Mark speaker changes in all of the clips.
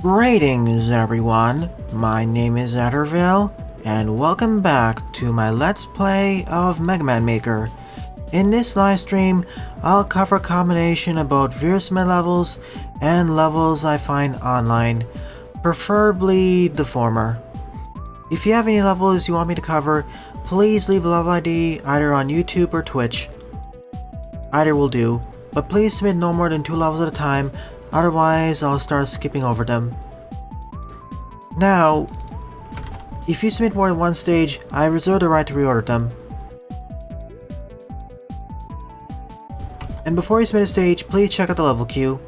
Speaker 1: Greetings everyone, my name is Etterville, and welcome back to my Let's Play of Mega Man Maker. In this live stream, I'll cover a combination of both VODQA levels and levels I find online, preferably the former. If you have any levels you want me to cover, please leave a level ID either on YouTube or Twitch. Either will do, but please submit no more than 2 levels at a time, otherwise I'll start skipping over them. Now, if you submit more than one stage, I reserve the right to reorder them. And before you submit a stage, please check out the level queue.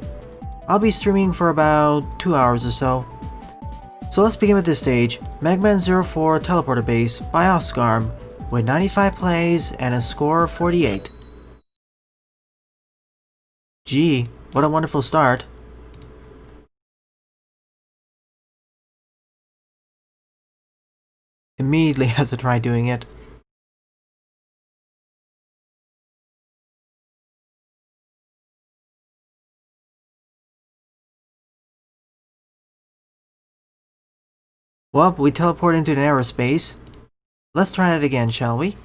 Speaker 1: I'll be streaming for about 2 hours or so. So let's begin with this stage, Megaman Zero 4 Teleporter Base by Oscar, with 95 plays and a score of 48. Gee, what a wonderful start. Immediately as I try doing it. Well, we teleport into an aerospace. Let's try it again, shall we?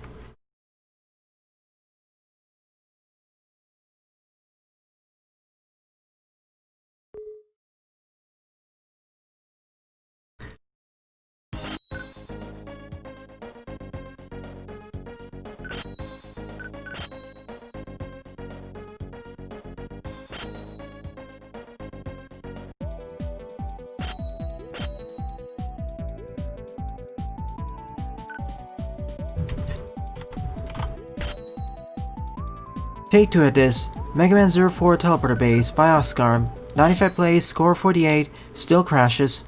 Speaker 1: Take 2 at this, Megaman Zero 4 Teleporter Base by Oscar, 95 plays, score 48, still crashes.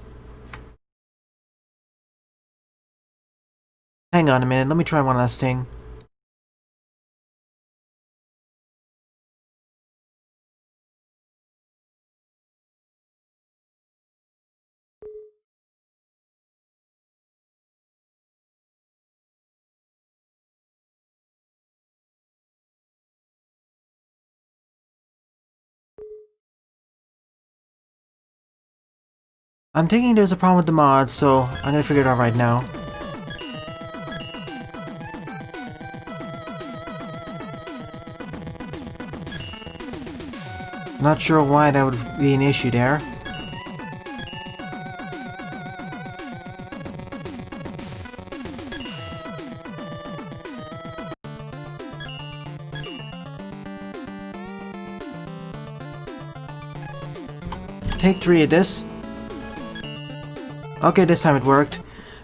Speaker 1: Hang on a minute, let me try one last thing. I'm thinking there's a problem with the mod, so I'm gonna figure it out right now. Not sure why that would be an issue there. Take 3 at this. Okay, this time it worked.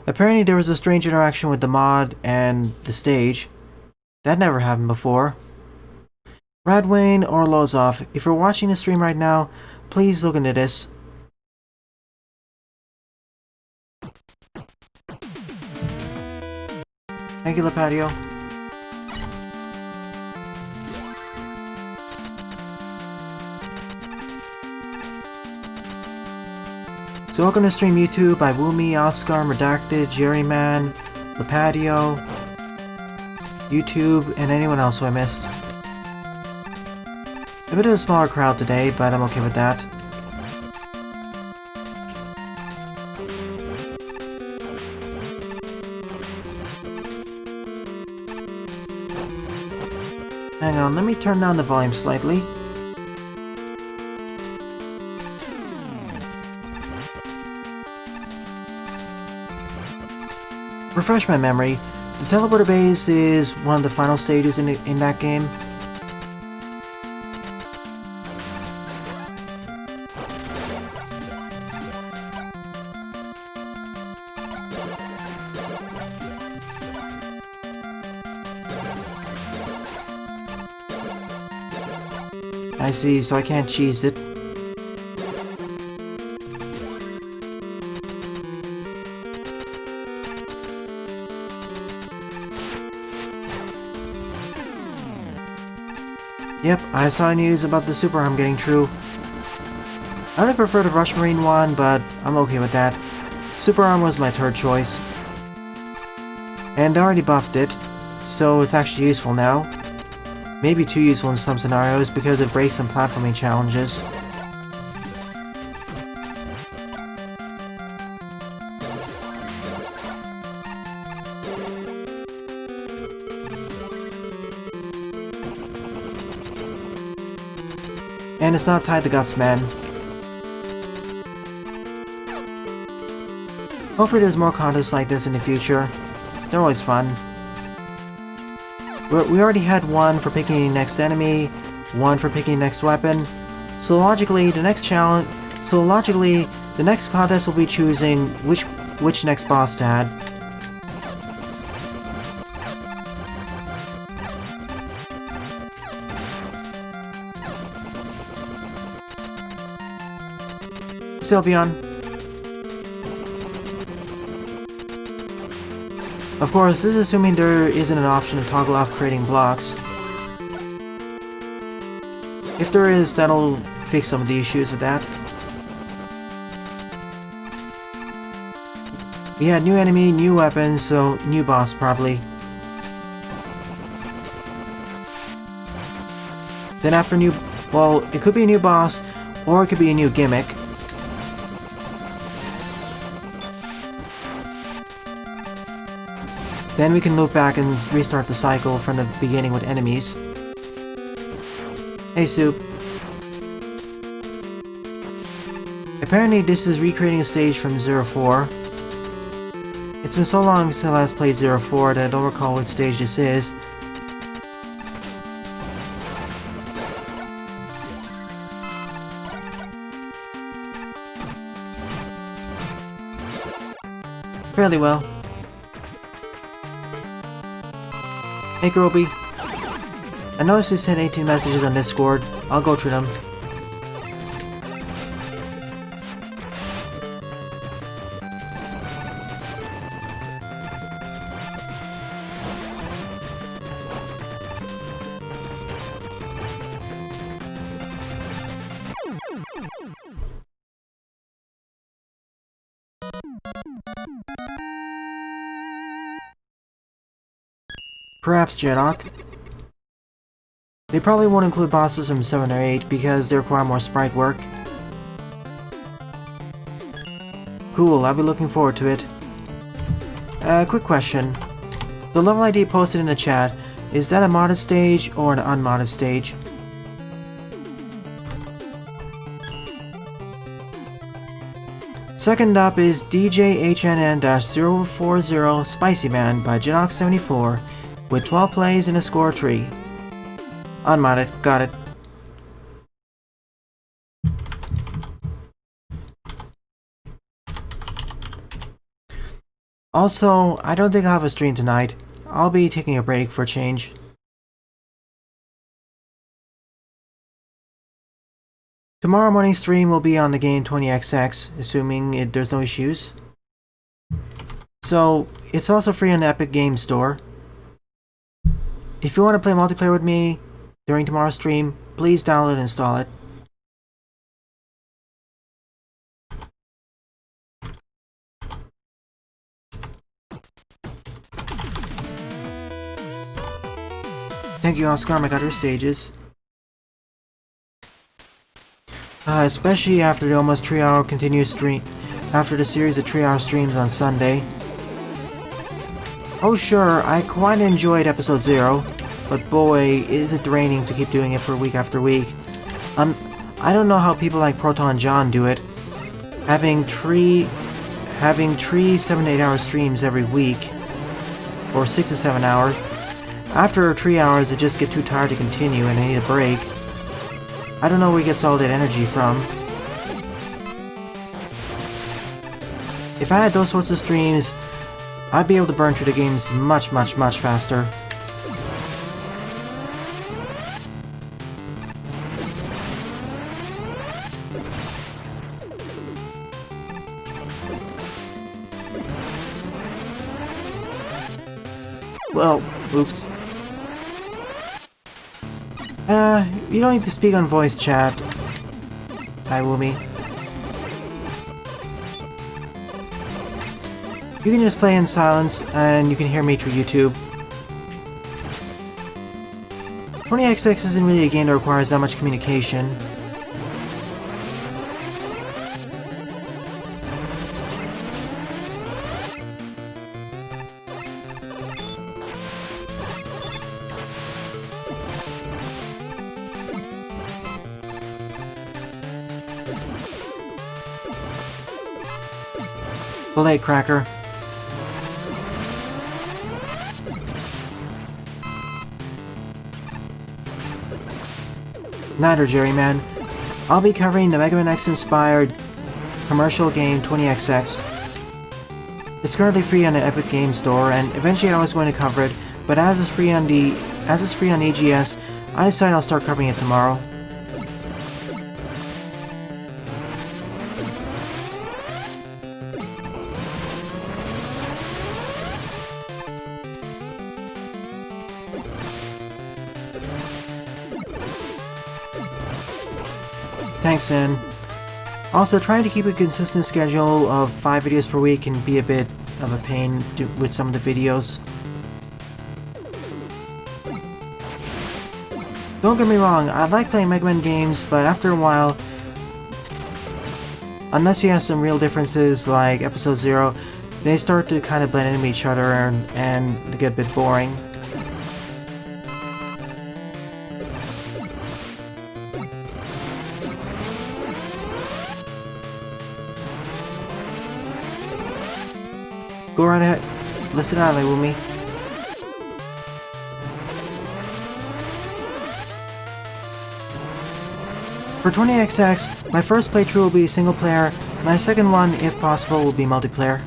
Speaker 1: Apparently there was a strange interaction with the mod and the stage. That never happened before. Radwayne or Lozov, if you're watching the stream right now, please look into this. Thank you, Lipatio. So welcome to stream YouTube by Woomy, Oscar, Redacted, Jerry Man, Lipatio, YouTube, and anyone else who I missed. A bit of a smaller crowd today, but I'm okay with that. Hang on, let me turn down the volume slightly. Refresh my memory, the teleporter base is one of the final stages in that game. I see, so I can't cheese it. Yep, I saw news about the Super Arm getting true. I would prefer the Rush Marine one, but I'm okay with that. Super Arm was my 3rd choice. And I already buffed it, so it's actually useful now. Maybe too useful in some scenarios because it breaks some platforming challenges. And it's not tied to Guts Man. Hopefully there's more contests like this in the future. They're always fun. We already had one for picking the next enemy, one for picking the next weapon. So logically, the next contest will be choosing which next boss to add. Sylveon. Of course, this is assuming there isn't an option to toggle off creating blocks. If there is, that'll fix some of the issues with that. Yeah, new enemy, new weapon, so new boss probably. Then after well, it could be a new boss, or it could be a new gimmick. Then we can loop back and restart the cycle from the beginning with enemies. Hey, Soup. Apparently this is recreating a stage from 04. It's been so long since I last played 04 that I don't recall what stage this is. Fairly well. Hey Croby. I noticed you sent 18 messages on Discord. I'll go through them. Perhaps Jedok. They probably won't include bosses from 7 or 8 because they require more sprite work. Cool, I'll be looking forward to it. Quick question. The level ID posted in the chat, is that a modded stage or an unmodded stage? Second up is DJHNN-040 Spicy Man by Jedok74 with 12 plays and a score of 3. Unmodded, got it. Also, I don't think I'll have a stream tonight. I'll be taking a break for a change. Tomorrow morning's stream will be on the game 20XX, assuming there's no issues. So, it's also free on the Epic Games Store. If you want to play multiplayer with me during tomorrow's stream, please download and install it. Thank you, Oscar. I got your stages. Especially after the almost 3-hour continuous stream, after the series of 3-hour streams on Sunday. Oh sure, I quite enjoyed episode 0, but boy, is it draining to keep doing it for week after week. I don't know how people like Proton John do it, having three 7 to 8 hour streams every week, or 6 to 7 hours. After 3 hours, I just get too tired to continue and I need a break. I don't know where he gets all that energy from. If I had those sorts of streams, I'd be able to burn through the games much faster. Well, oops. You don't need to speak on voice chat. Hi, Woomy. You can just play in silence, and you can hear me through YouTube. 20XX isn't really a game that requires that much communication. Ballade Cracker. Neither, Jerry Man. I'll be covering the Mega Man X inspired commercial game 20XX. It's currently free on the Epic Games Store, and eventually I was going to cover it, but as it's free on EGS, I decided I'll start covering it tomorrow. Thanks, Sin. Also, trying to keep a consistent schedule of 5 videos per week can be a bit of a pain with some of the videos. Don't get me wrong, I like playing Mega Man games, but after a while, unless you have some real differences like Episode 0, they start to kind of blend into each other and they get a bit boring. Go right ahead. Listen out, Woomy. For 20XX, my first playthrough will be single player. My second one, if possible, will be multiplayer.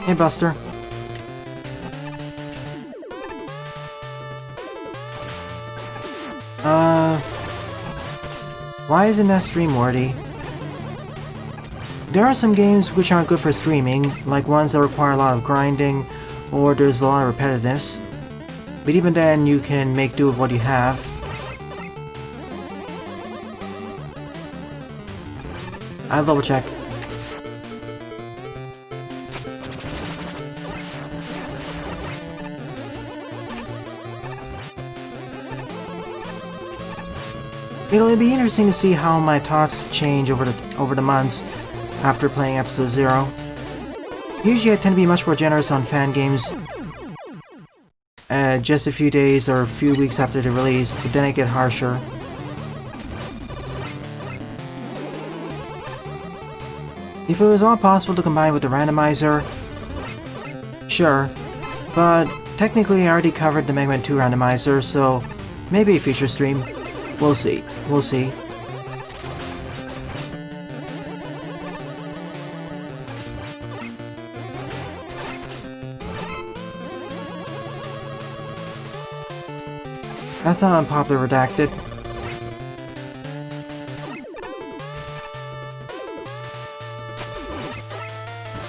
Speaker 1: Hey, Buster. Why isn't that stream worthy? There are some games which aren't good for streaming, like ones that require a lot of grinding, or there's a lot of repetitives. But even then, you can make do with what you have. I'll double check. It'll be interesting to see how my thoughts change over the months after playing Episode 0. Usually I tend to be much more generous on fan games just a few days or a few weeks after the release, but then I get harsher. If it was all possible to combine with the randomizer, sure, but technically I already covered the Mega Man 2 randomizer, so maybe a future stream. We'll see. We'll see. That's not unpopular, redacted.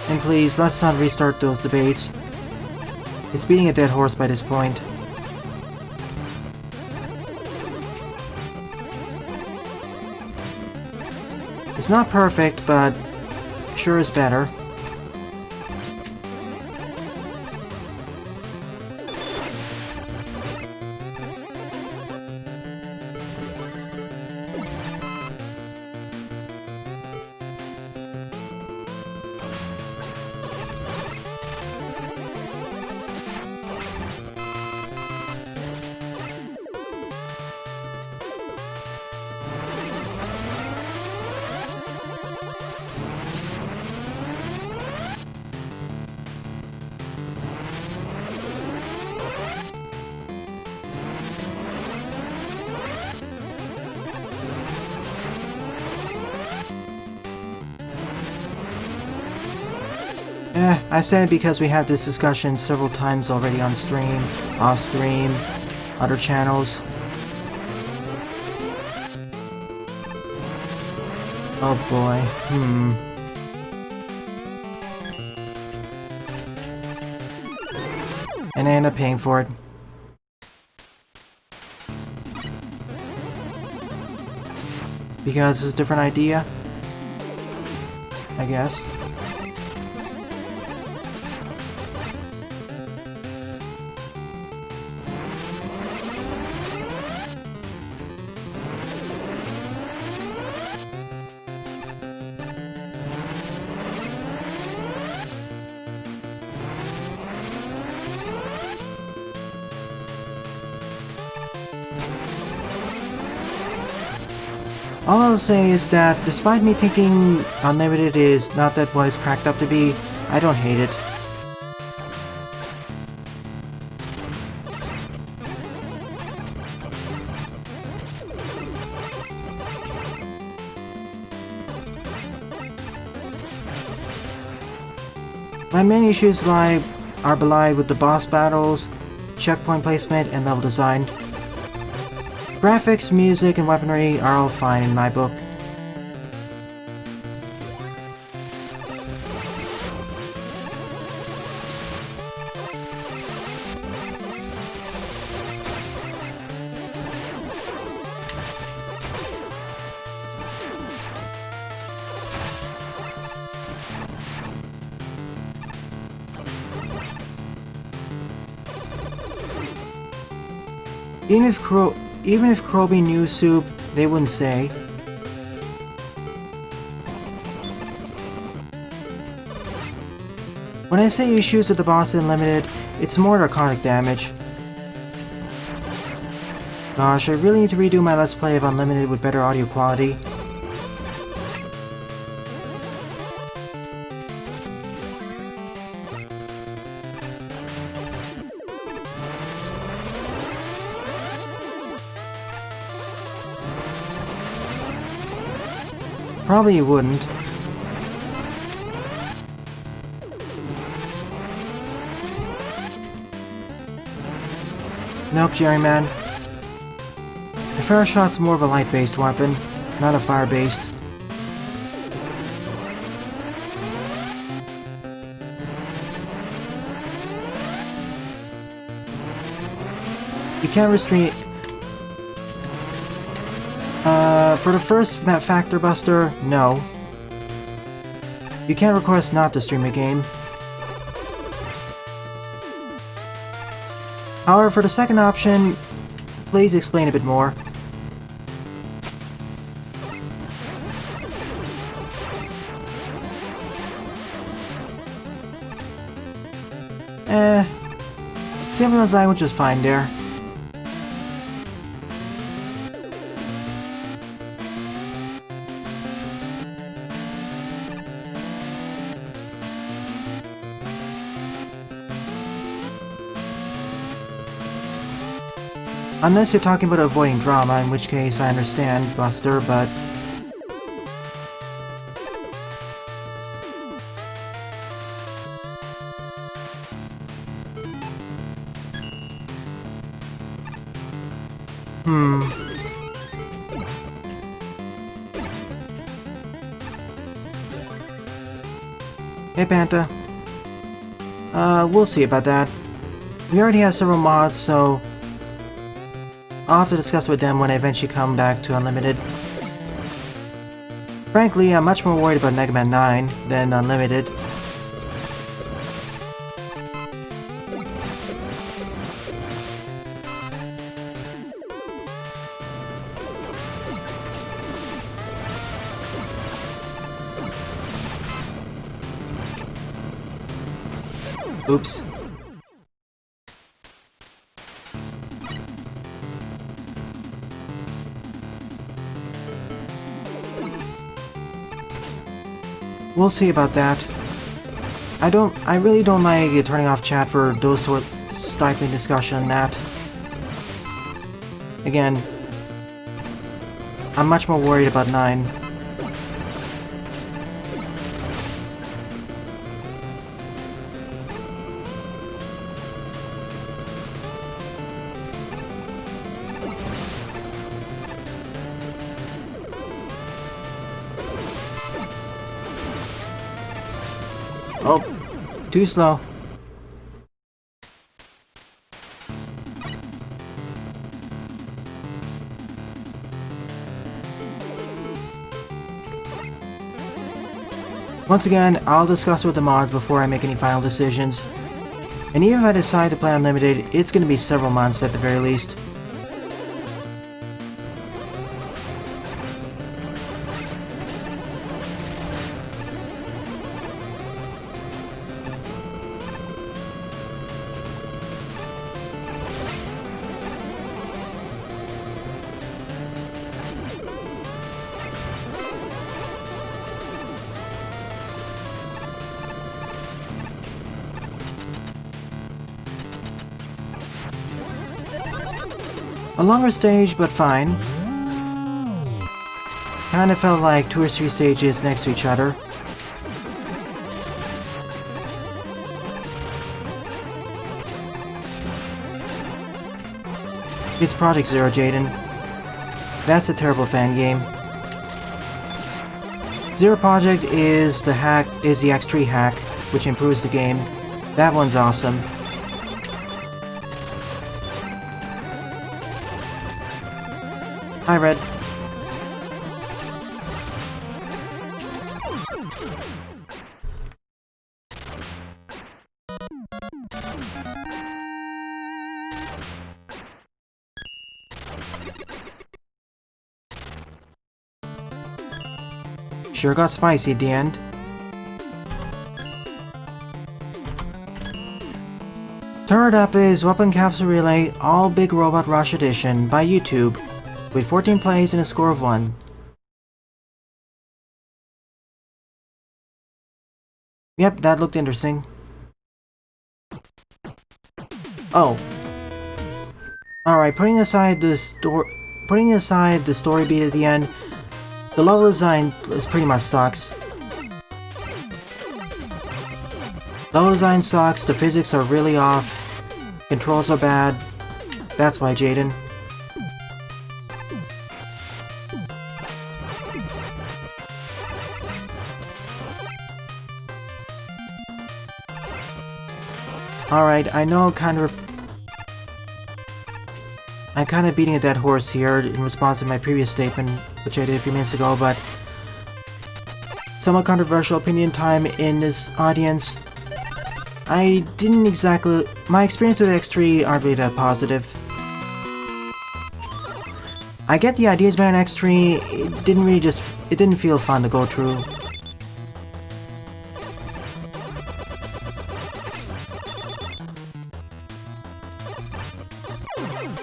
Speaker 1: And please, let's not restart those debates. It's beating a dead horse by this point. It's not perfect, but sure is better. I said it because we had this discussion several times already on stream, off stream, other channels. Oh boy, And I end up paying for it. Because it's a different idea, I guess. All I'll say is that despite me thinking Unlimited is not that what it's cracked up to be, I don't hate it. My main issues are belied with the boss battles, checkpoint placement, and level design. Graphics, music, and weaponry are all fine in my book. Even if Croby knew soup, they wouldn't say. When I say issues with the boss in Unlimited, it's more narcotic damage. Gosh, I really need to redo my Let's Play of Unlimited with better audio quality. Probably you wouldn't. Nope, Jerry Man. The Fair Shot's more of a light-based weapon, not a fire-based. You can't restrain... for the first Factor Buster, no. You can't request not to stream a game. However, for the second option, please explain a bit more. Everyone's language is fine there. Unless you're talking about avoiding drama, in which case I understand, Buster, but... Hey, Panta. We'll see about that. We already have several mods, so... I'll have to discuss with them when I eventually come back to Unlimited. Frankly, I'm much more worried about Mega Man 9 than Unlimited. Oops. We'll see about that. I really don't like turning off chat for those sort of stifling discussion and that. Again, I'm much more worried about 9. Oh, too slow. Once again, I'll discuss with the mods before I make any final decisions. And even if I decide to play Unlimited, it's going to be several months at the very least. A longer stage, but fine. Kinda felt like 2 or 3 stages next to each other. It's Project Zero, Jaden. That's a terrible fan game. Zero Project is the X3 hack, which improves the game. That one's awesome. Hi, Red. Sure got spicy at the end. Third up is Weapon Capsule Relay All Big Robot Rush Edition by YouTube, with 14 plays and a score of 1. Yep, that looked interesting. Oh. Alright, putting aside the story beat at the end, the level design pretty much sucks. Level design sucks, the physics are really off, controls are bad. That's why, Jaden. Alright, I know I'm kind of beating a dead horse here in response to my previous statement, which I did a few minutes ago, but somewhat controversial opinion time in this audience. My experience with X3 aren't really that positive. I get the ideas behind X3, it didn't feel fun to go through.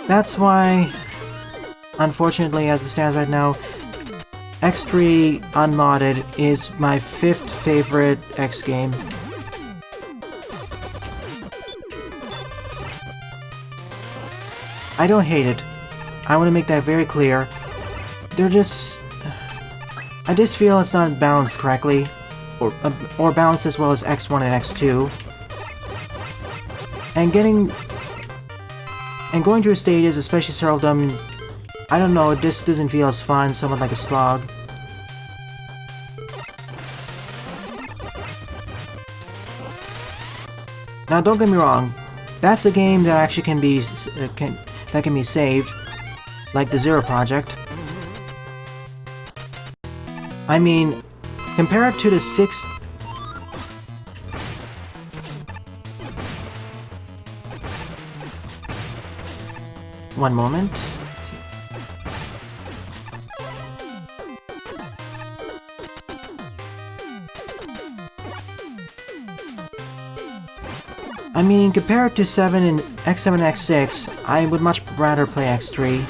Speaker 1: That's why, unfortunately, as it stands right now, X3 Unmodded is my 5th favorite X game. I don't hate it. I want to make that very clear. I just feel it's not balanced correctly, or balanced as well as X1 and X2. And going through stages, especially several of them, I don't know, this doesn't feel as fun, somewhat like a slog. Now don't get me wrong, that's a game that actually can be saved, like the Zero Project. I mean, compare it to the 6... One moment. I mean, compared to 7 and X7 and X6, I would much rather play X3.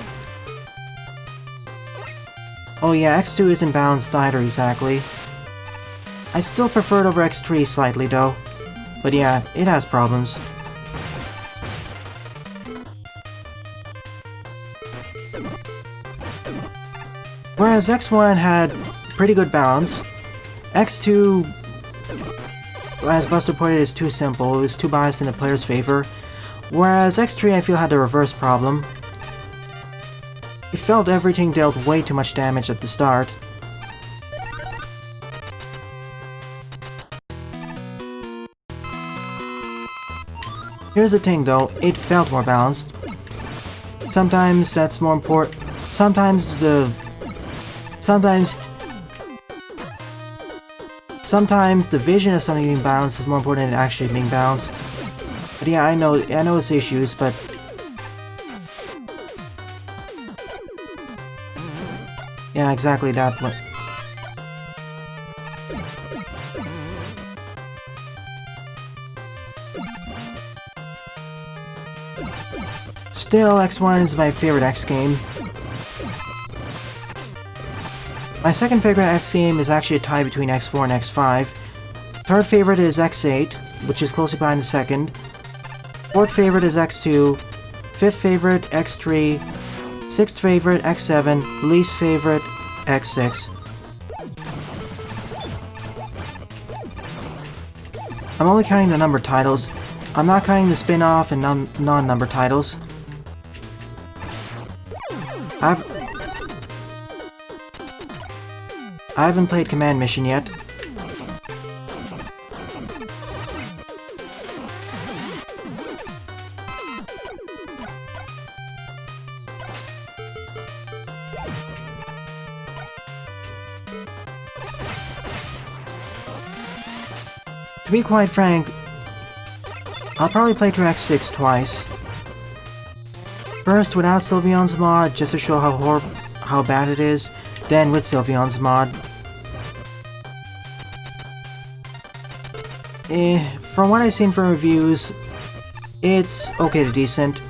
Speaker 1: Oh yeah, X2 isn't balanced either exactly. I still prefer it over X3 slightly though. But yeah, it has problems. Whereas X1 had pretty good balance, X2, as Buster put it, is too simple. It was too biased in the player's favor. Whereas X3 I feel had the reverse problem. It felt everything dealt way too much damage at the start. Here's the thing though, it felt more balanced. Sometimes that's more important. Sometimes the vision of something being balanced is more important than actually being balanced. But yeah, I know it's issues, but yeah, exactly that one. Still, X1 is my favorite X game. My second favorite X game is actually a tie between X4 and X5. Third favorite is X8, which is closely behind the second. Fourth favorite is X2. Fifth favorite, X3. Sixth favorite, X7. Least favorite, X6. I'm only counting the numbered titles. I'm not counting the spin-off and non-numbered titles. I haven't played Command Mission yet. To be quite frank, I'll probably play track 6 twice. First without Sylveon's mod, just to show how bad it is, then with Sylveon's mod. From what I've seen from reviews, it's okay to decent.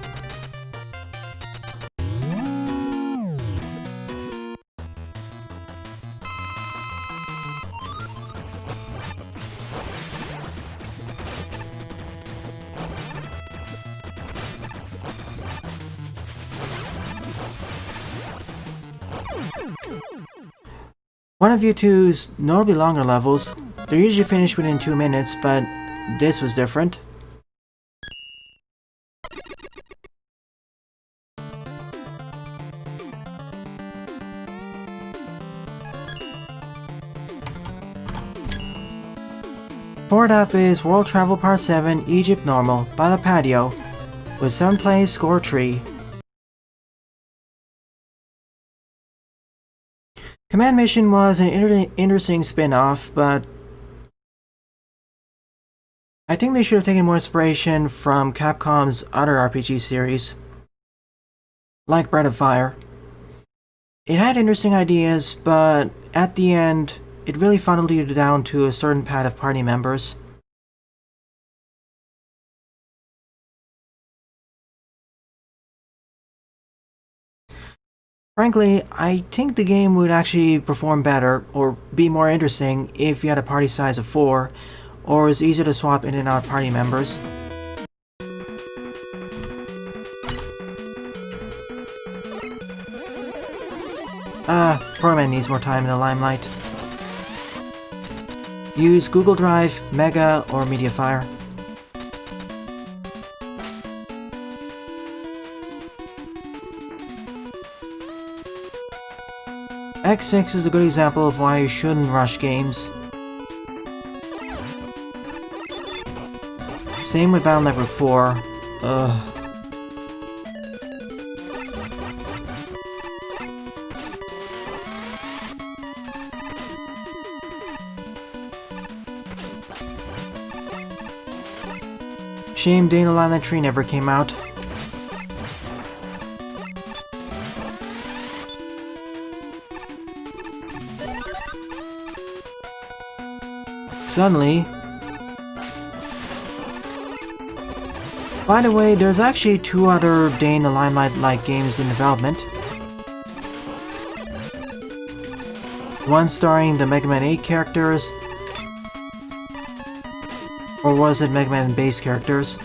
Speaker 1: One of U2's notably longer levels, they're usually finished within 2 minutes, but this was different. Forward up is World Travel Part 7, Egypt Normal, by Lipatio, with 7 plays, score 3. Command Mission was an interesting spin-off, but I think they should have taken more inspiration from Capcom's other RPG series, like Breath of Fire. It had interesting ideas, but at the end, it really funneled you down to a certain pad of party members. Frankly, I think the game would actually perform better, or be more interesting, if you had a party size of 4, or was easier to swap in and out party members. Qwerty Man needs more time in the limelight. Use Google Drive, Mega, or Mediafire. X6 is a good example of why you shouldn't rush games. Same with Battle Network 4. Shame Day in the Limelight Tree never came out. Suddenly... By the way, there's actually 2 other Day in the Limelight-like games in development. One starring the Mega Man 8 characters, or was it Mega Man base characters,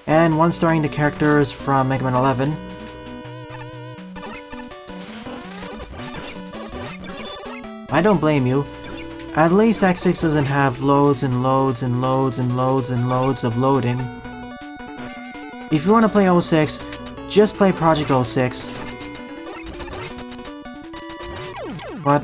Speaker 1: and one starring the characters from Mega Man 11. I don't blame you. At least X6 doesn't have loads and loads and loads and loads and loads of loading. If you want to play 06, just play Project 06. What?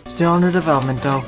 Speaker 1: Still under development though.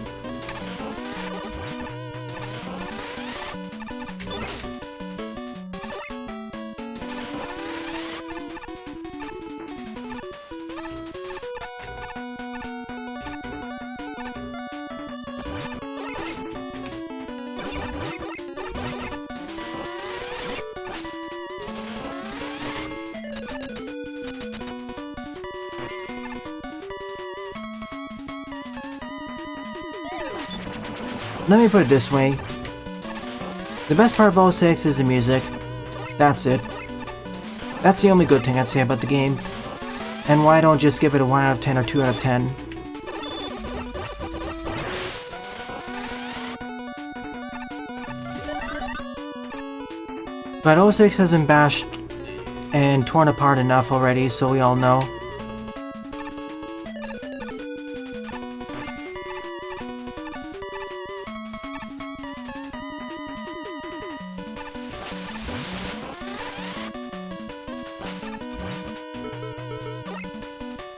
Speaker 1: Let me put it this way. The best part of 06 is the music. That's it. That's the only good thing I'd say about the game. And why don't just give it a 1 out of 10 or 2 out of 10? But '06 has been bashed and torn apart enough already, so we all know.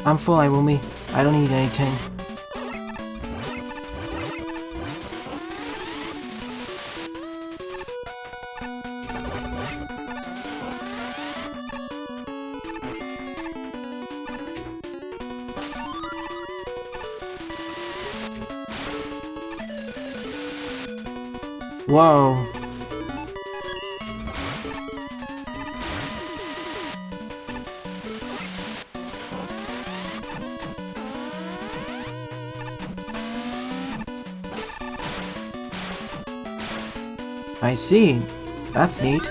Speaker 1: I'm full, Iwumi. I don't need anything. Whoa. I see. That's neat.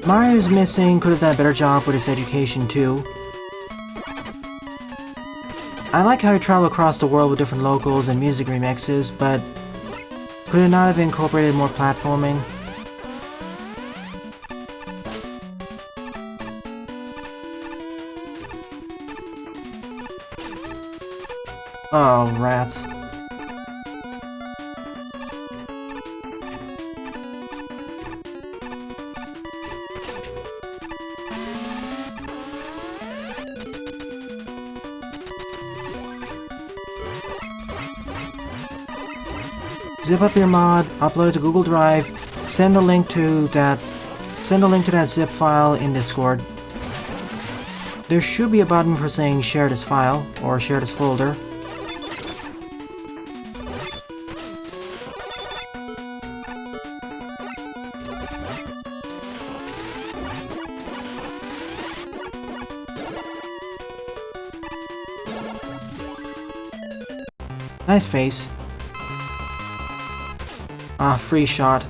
Speaker 1: Mario's missing, could have done a better job with his education too. I like how you travel across the world with different locals and music remixes, but could it not have incorporated more platforming? Oh, rats. Zip up your mod, upload it to Google Drive, send the link to that zip file in Discord. There should be a button for saying share this file or share this folder. Nice face. Ah, free shot.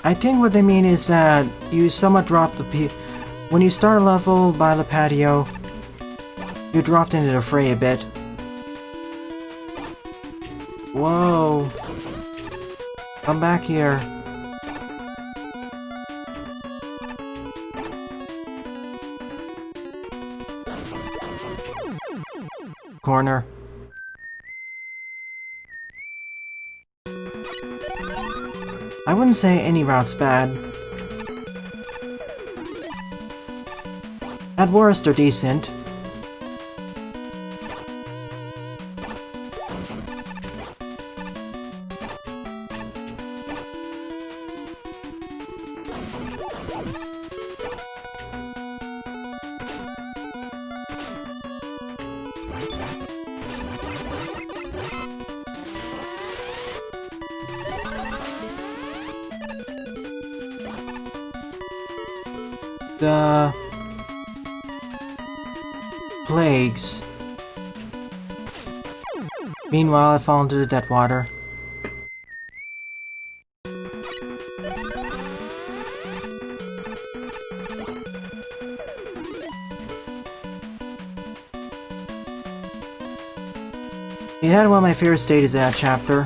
Speaker 1: I think what they mean is that you somewhat drop the when you start a level by Lipatio, you dropped into the fray a bit. Whoa. Come back here. Corner. I wouldn't say any route's bad. At worst, they're decent. The plagues. Meanwhile, I fall into the dead water. It had one of my favorite stages of that chapter.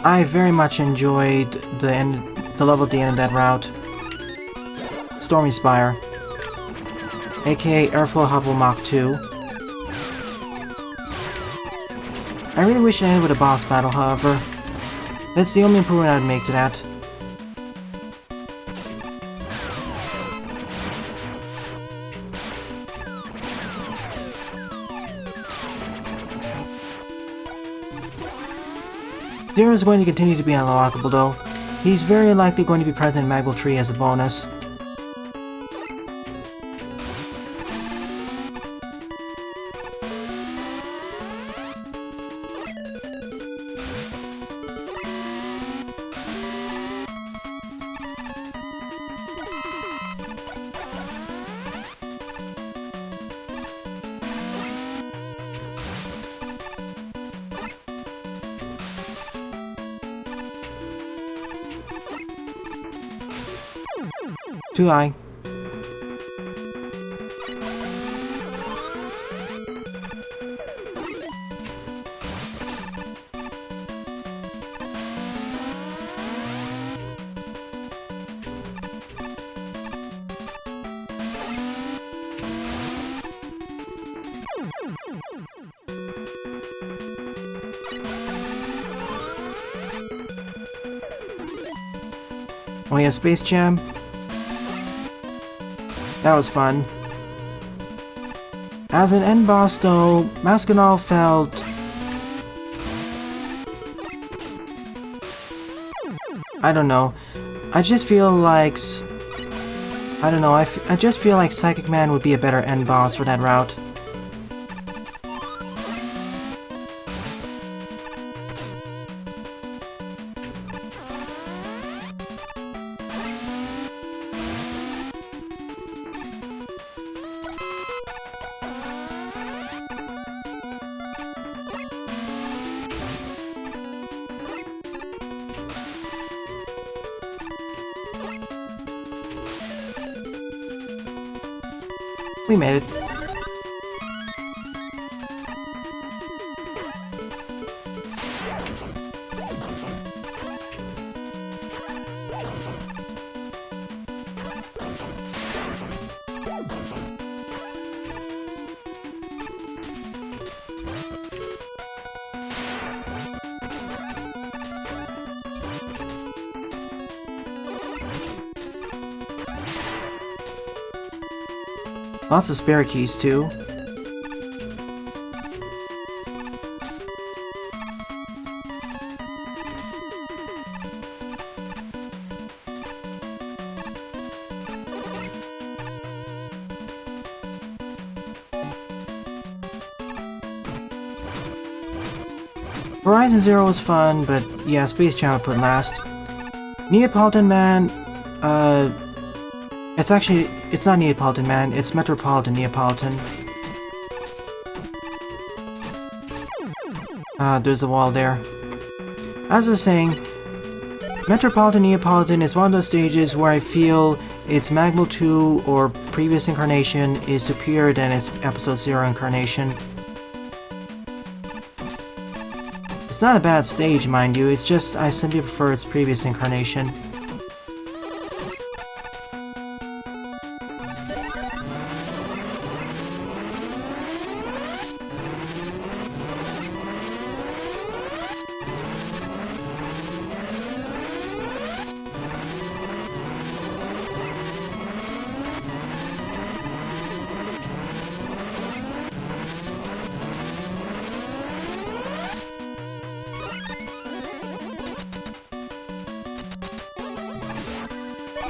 Speaker 1: I very much enjoyed the level at the end of that route. Stormy Spire, aka Airflow Hubble Mach 2. I really wish it ended with a boss battle, however. That's the only improvement I'd make to that. Zero is going to continue to be unlockable though. He's very likely going to be present in Magwell Tree as a bonus. Too high. Oh yeah, Space Jam. That was fun. As an end boss though, Mascanal felt... I don't know. I just feel like... I don't know, I just feel like Psychic Man would be a better end boss for that route. We made it. Lots of spare keys, too. Horizon Zero was fun, but yeah, Space Jam would put last. Neapolitan Man, it's not Neapolitan Man, it's Metropolitan Neapolitan. There's a wall there. As I was saying, Metropolitan Neapolitan is one of those stages where I feel its Magwell 2 or previous incarnation is superior than its Episode 0 incarnation. It's not a bad stage, mind you, it's just I simply prefer its previous incarnation.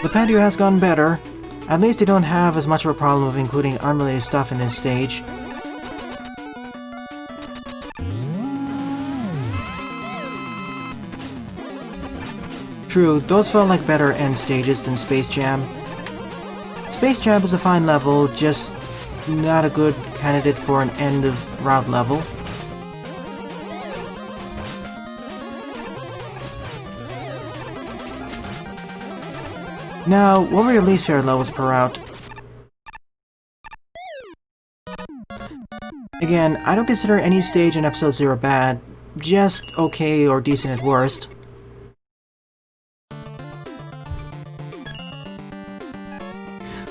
Speaker 1: Lipatio has gotten better. At least they don't have as much of a problem of including unrelated stuff in this stage. True, those felt like better end stages than Space Jam. Space Jam is a fine level, just not a good candidate for an end of route level. Now, what were your least favorite levels per route? Again, I don't consider any stage in Episode 0 bad, just okay or decent at worst.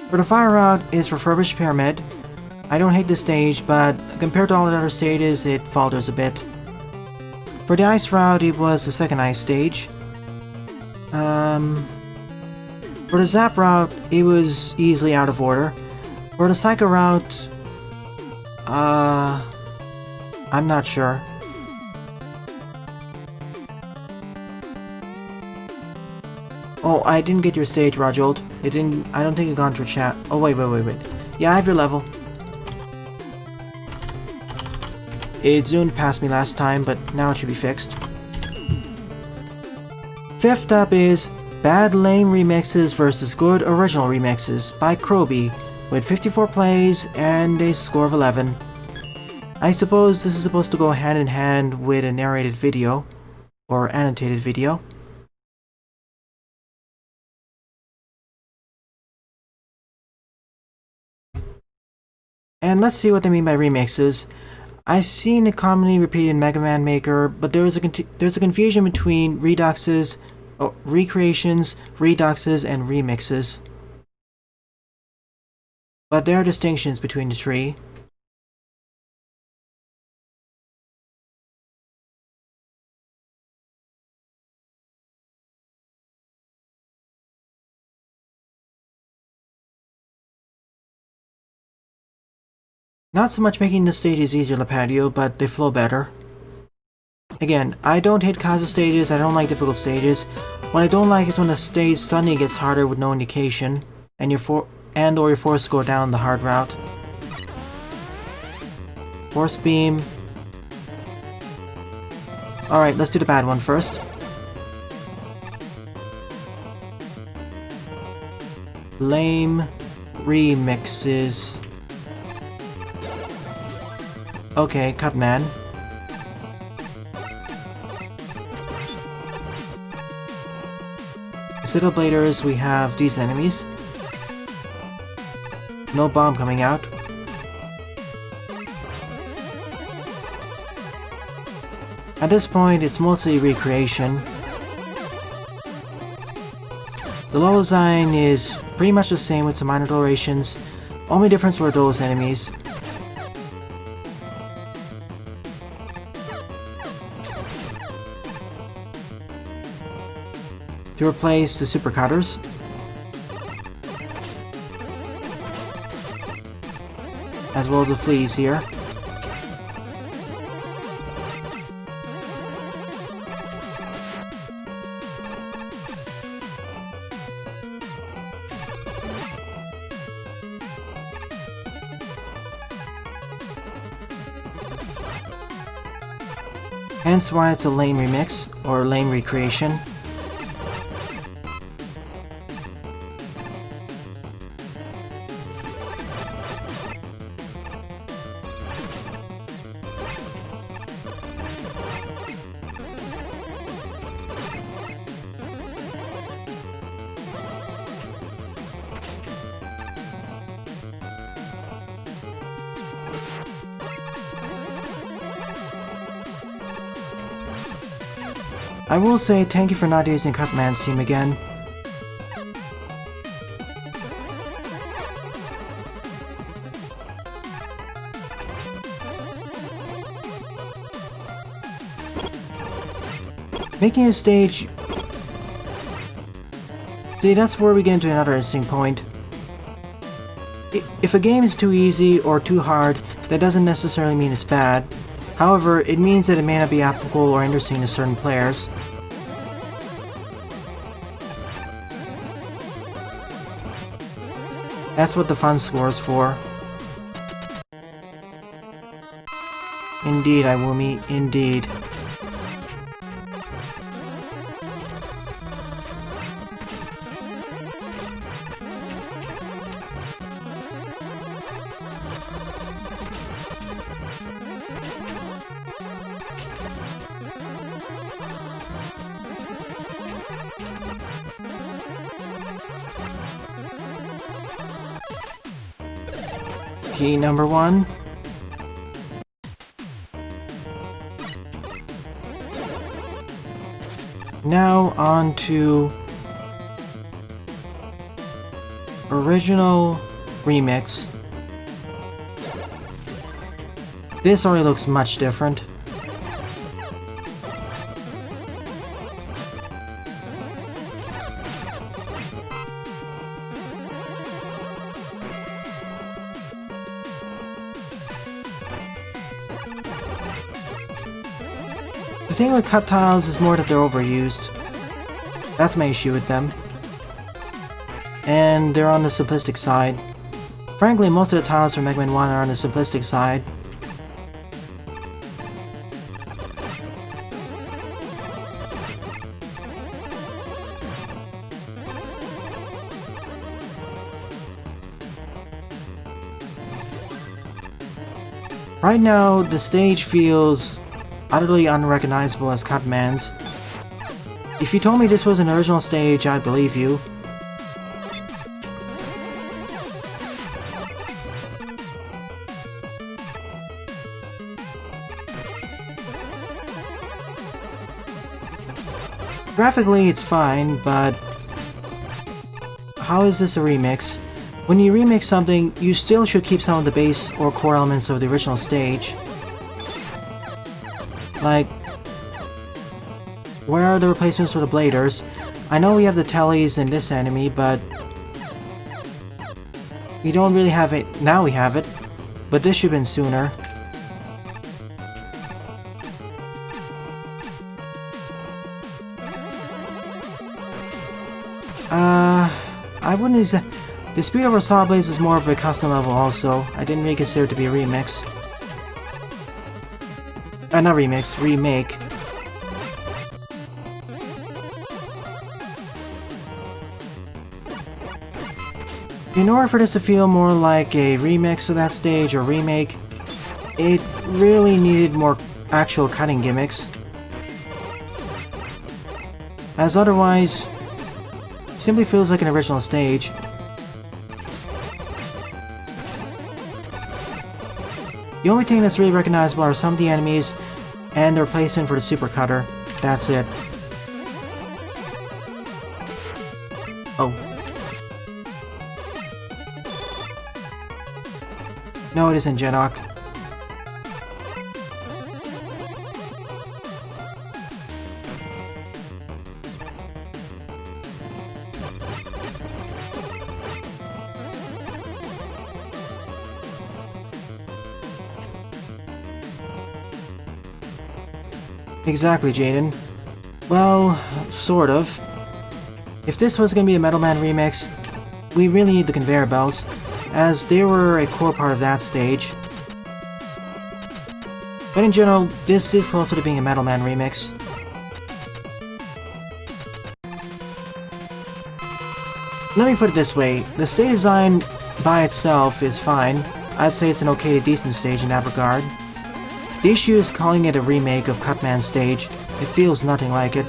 Speaker 1: For the fire route is Refurbished Pyramid. I don't hate this stage, but compared to all the other stages, it falters a bit. For the ice route, it was the second ice stage. For the Zap route, it was easily out of order. For the Psycho route, I'm not sure. Oh, I didn't get your stage, Rajold. It didn't. I don't think it got into chat. Oh, wait. Yeah, I have your level. It zoomed past me last time, but now it should be fixed. Fifth up is Bad Lame Remixes vs. Good Original Remixes by Croby, with 54 plays and a score of 11. I suppose this is supposed to go hand in hand with a narrated video, or annotated video. And let's see what they mean by remixes. I've seen it commonly repeated in Mega Man Maker, but there's a confusion between reduxes, recreations, reduxes, and remixes. But there are distinctions between the three. Not so much making the stages easier, Lipatio, but they flow better. Again, I don't hate casual stages, I don't like difficult stages. What I don't like is when a stage suddenly gets harder with no indication, and you're forced to go down the hard route. Force beam. Alright, let's do the bad one first. Lame Remixes. Okay, cut man. Instead of bladers, we have these enemies. No bomb coming out. At this point, it's mostly recreation. The level design is pretty much the same with some minor alterations. Only difference were those enemies. To replace the super cutters. As well as the fleas here. Hence why it's a lame remix, or lame recreation. I will say thank you for not using Cutman's team again. Making a stage... See, that's where we get into another interesting point. If a game is too easy or too hard, that doesn't necessarily mean it's bad. However, it means that it may not be applicable or interesting to certain players. That's what the fun score is for. Indeed, Iwumi, indeed. Key number 1. Now on to original remix. This already looks much different. The thing with cut tiles is more that they're overused. That's my issue with them. and they're on the simplistic side. Frankly, most of the titles for Mega Man 1 are on the simplistic side. Right now, the stage feels utterly unrecognizable as Cutman's. If you told me this was an original stage, I'd believe you. Graphically, it's fine, but how is this a remix? When you remix something, you still should keep some of the base or core elements of the original stage. Like, where are the replacements for the bladers? I know we have the tellies in this enemy, but we don't really have it. Now we have it, but this should have been sooner. I wouldn't use that. The speed over Saw Blades is more of a custom level also. I didn't really consider it to be a remix. Not remix, remake. In order for this to feel more like a remix of that stage or remake, it really needed more actual cutting gimmicks. As otherwise, it simply feels like an original stage. The only thing that's really recognizable are some of the enemies and the replacement for the super cutter. That's it. Oh. No, it isn't Jedok. Exactly, Jaden. Well, sort of. If this was going to be a Metal Man remix, we really need the conveyor belts, as they were a core part of that stage. But in general, this is closer to being a Metal Man remix. Let me put it this way, the stage design by itself is fine. I'd say it's an okay to decent stage in that regard. The issue is calling it a remake of Cutman's stage. It feels nothing like it.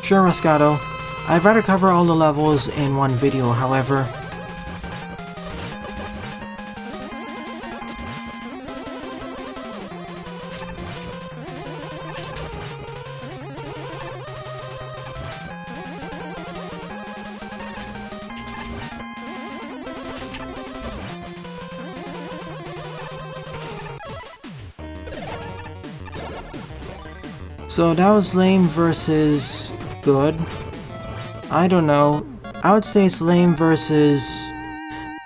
Speaker 1: Sure, Rascato. I'd rather cover all the levels in one video, however. So that was lame versus good. I don't know. I would say it's lame versus...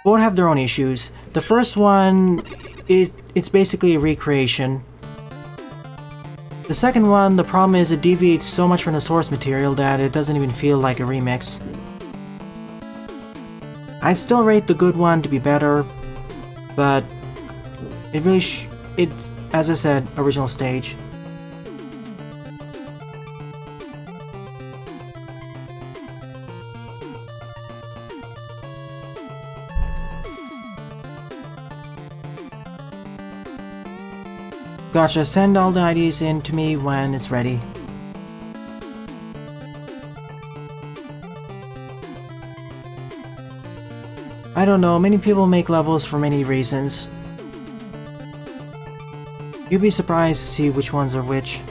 Speaker 1: both have their own issues. The first one, it's basically a recreation. The second one, the problem is it deviates so much from the source material that it doesn't even feel like a remix. I'd still rate the good one to be better, but it really as I said, original stage. Gotcha, send all the IDs in to me when it's ready. I don't know, many people make levels for many reasons. You'd be surprised to see which ones are which.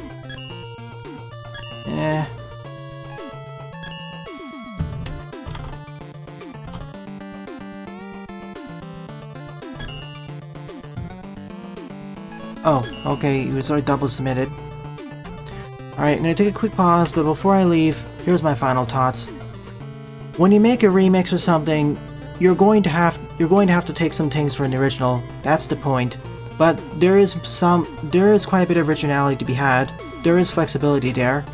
Speaker 1: Oh, okay, it was already double submitted. Alright, I'm gonna take a quick pause, but before I leave, here's my final thoughts. when you make a remix or something, you're going to have to take some things from the original. That's the point. But there is quite a bit of originality to be had. There is flexibility there.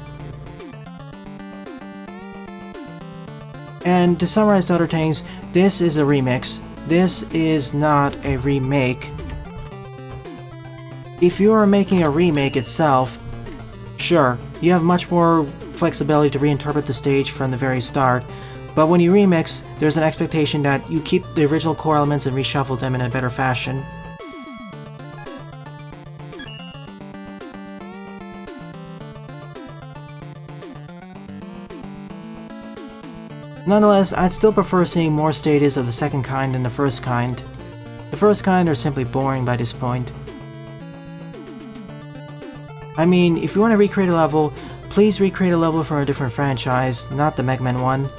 Speaker 1: And to summarize the other things, this is a remix. This is not a remake. If you are making a remake itself, sure, you have much more flexibility to reinterpret the stage from the very start, but when you remix, there's an expectation that you keep the original core elements and reshuffle them in a better fashion. Nonetheless, I'd still prefer seeing more stages of the second kind than the first kind. The first kind are simply boring by this point. I mean, if you want to recreate a level, please recreate a level from a different franchise, not the Mega Man one.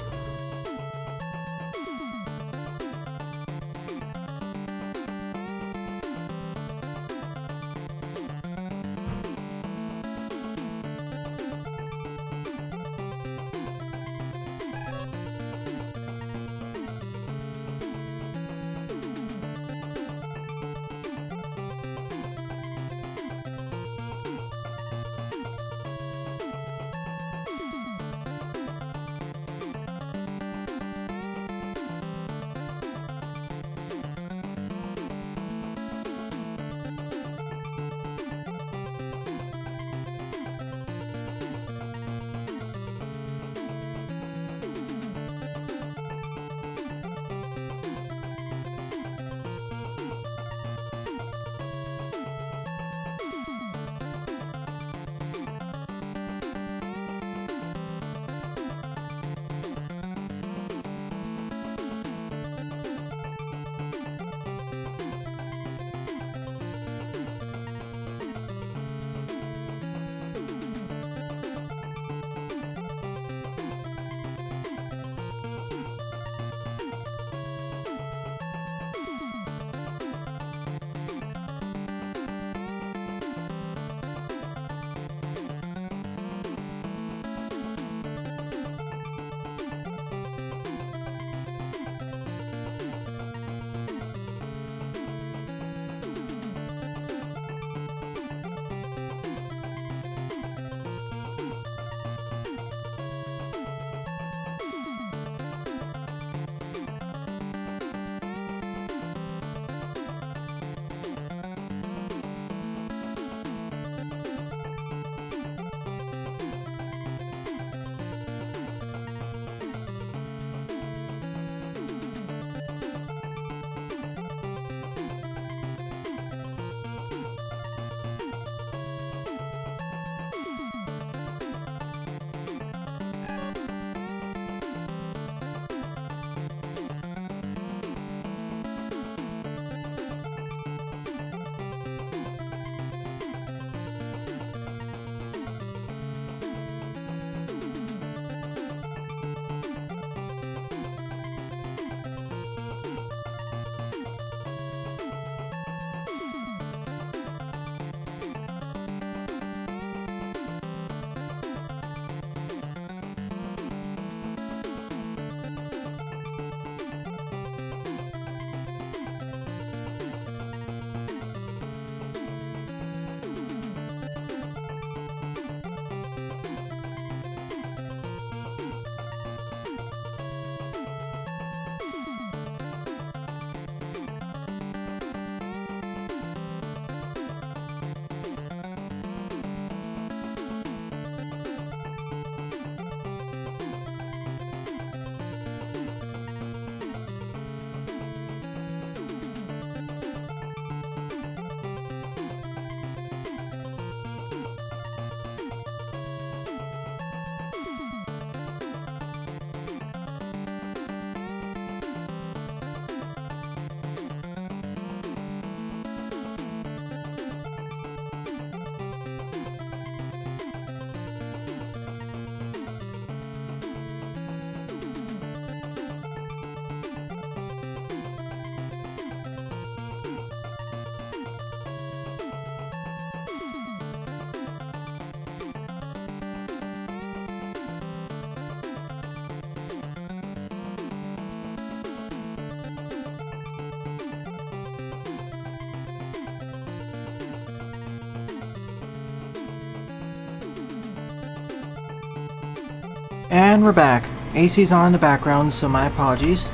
Speaker 1: And we're back. AC's on in the background, so my apologies.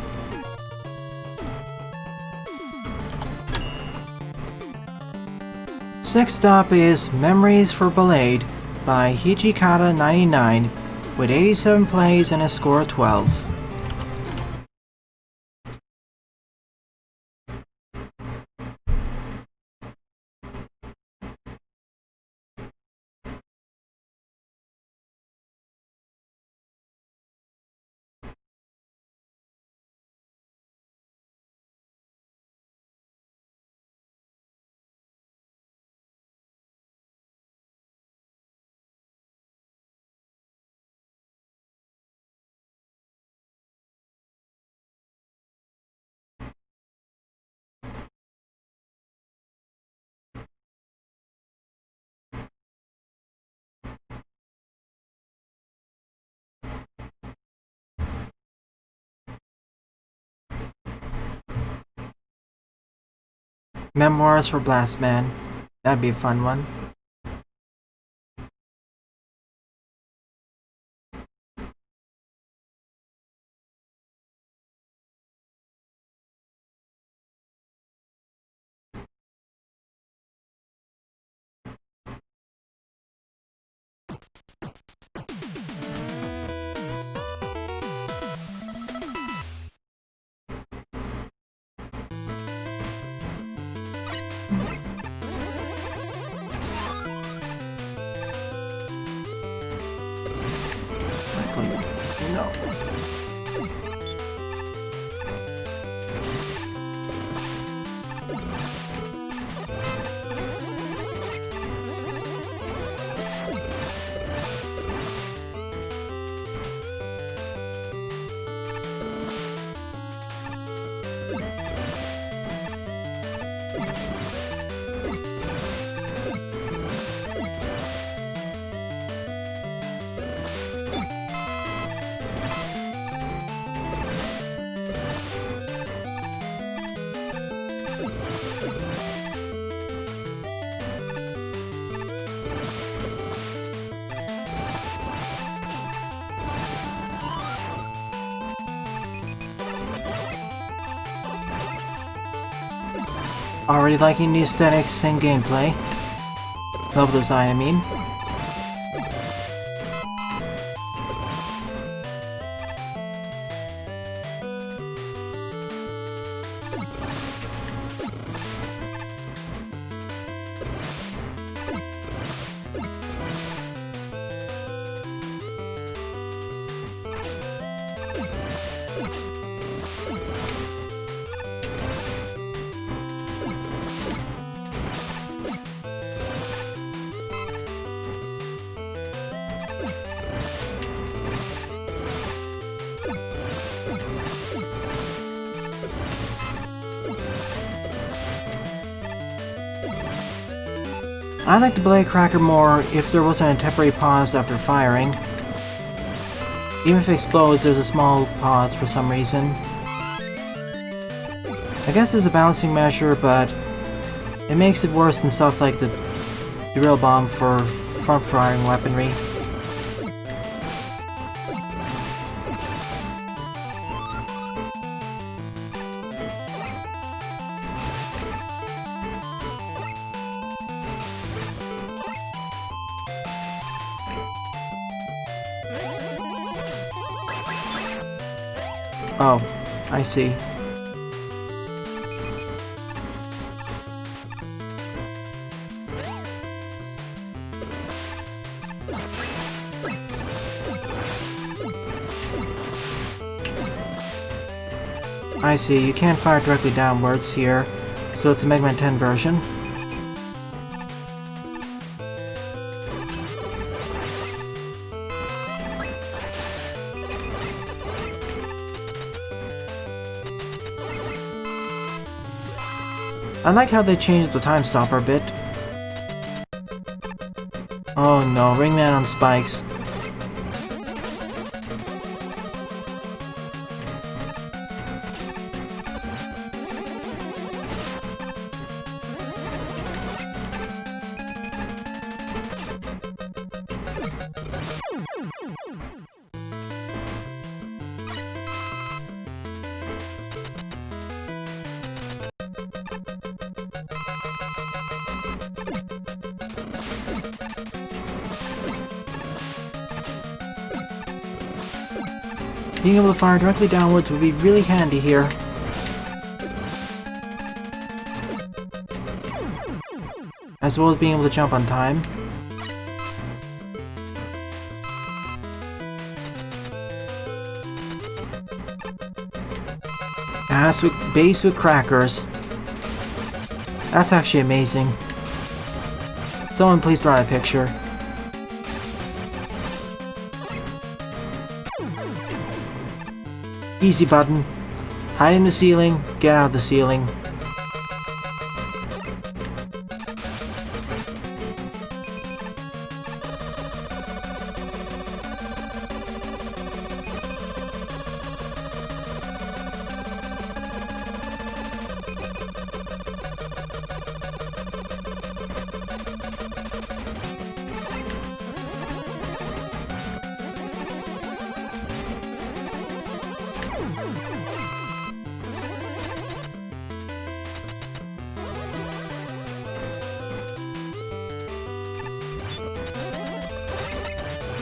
Speaker 1: Next up is Memories for Ballade by Hijikata99 with 87 plays and a score of 12. Memoirs for Blast Man. That'd be a fun one. No. Already liking the aesthetics and gameplay. Level design, I mean. I like the Blade Cracker more if there wasn't a temporary pause after firing. Even if it explodes, there's a small pause for some reason. I guess it's a balancing measure, but it makes it worse than stuff like the drill bomb for front-firing weaponry. Oh, I see. I see, you can't fire directly downwards here, so it's a Mega Man 10 version. I like how they changed the time stopper a bit. Oh no, Ringman on spikes. Being able to fire directly downwards would be really handy here. As well as being able to jump on time. Base with crackers. That's actually amazing. Someone please draw a picture. Easy button. Hide in the ceiling, get out of the ceiling.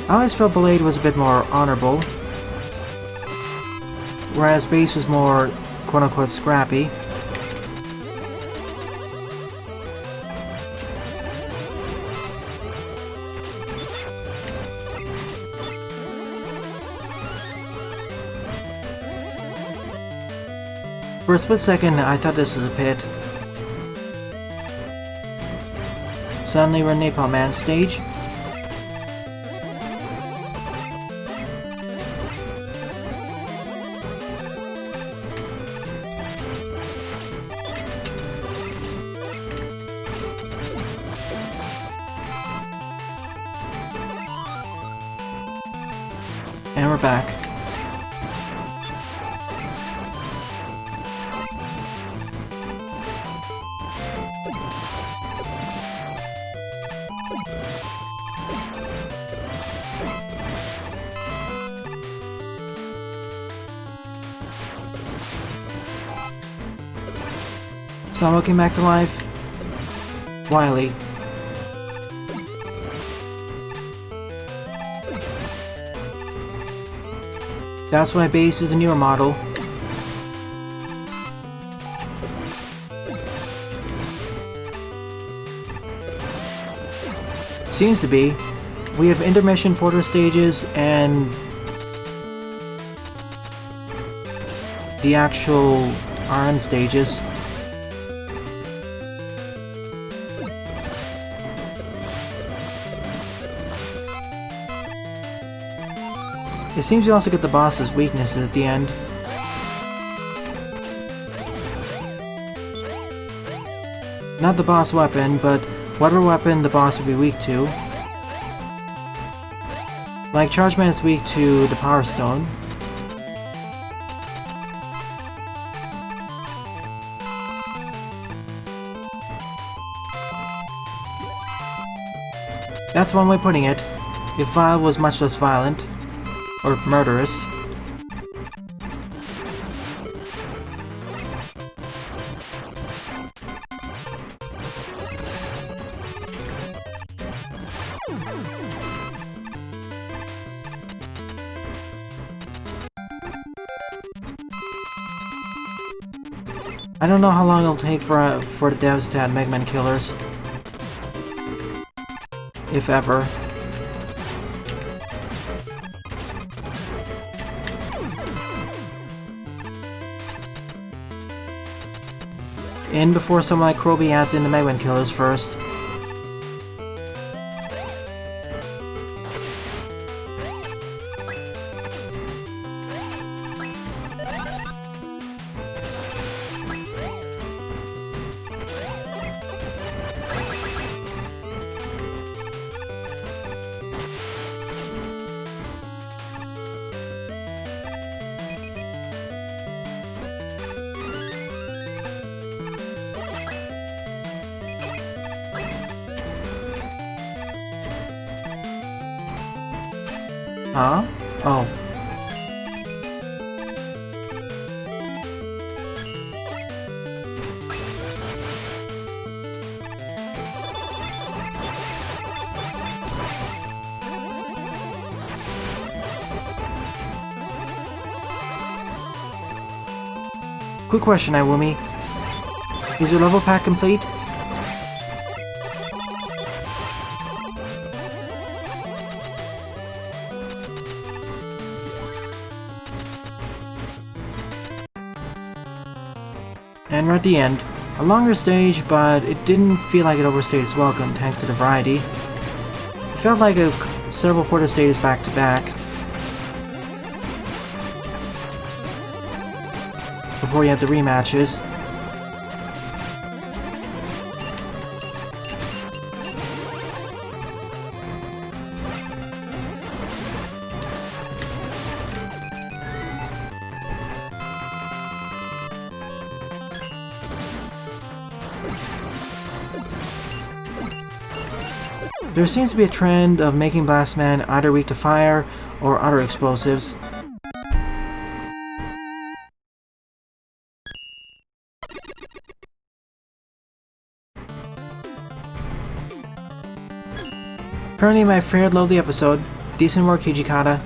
Speaker 1: I always felt Ballade was a bit more honorable, whereas Base was more quote-unquote scrappy. For a split second, I thought this was a pit. Suddenly we're in Napalm Man stage. And we're back. Someone came back to life. Wily. That's why Base is a newer model. Seems to be. We have intermission photo stages and the actual RN stages. It seems you also get the boss's weaknesses at the end. Not the boss weapon, but whatever weapon the boss would be weak to. Like Charge Man is weak to the Power Stone. That's one way of putting it. If Vile was much less violent. Or murderous. I don't know how long it'll take for the devs to add Mega Man killers. If ever. In before someone like Croby adds in the Mega Man killers first. Huh? Oh. Quick question, Iwumi. Is your level pack complete? And we're at the end. A longer stage, but it didn't feel like it overstayed its welcome thanks to the variety. It felt like several quarter stages back to back. Before you had the rematches. There seems to be a trend of making Blast Man either weak to fire or other explosives. Currently my favorite lovely episode. Decent work, Hijikata.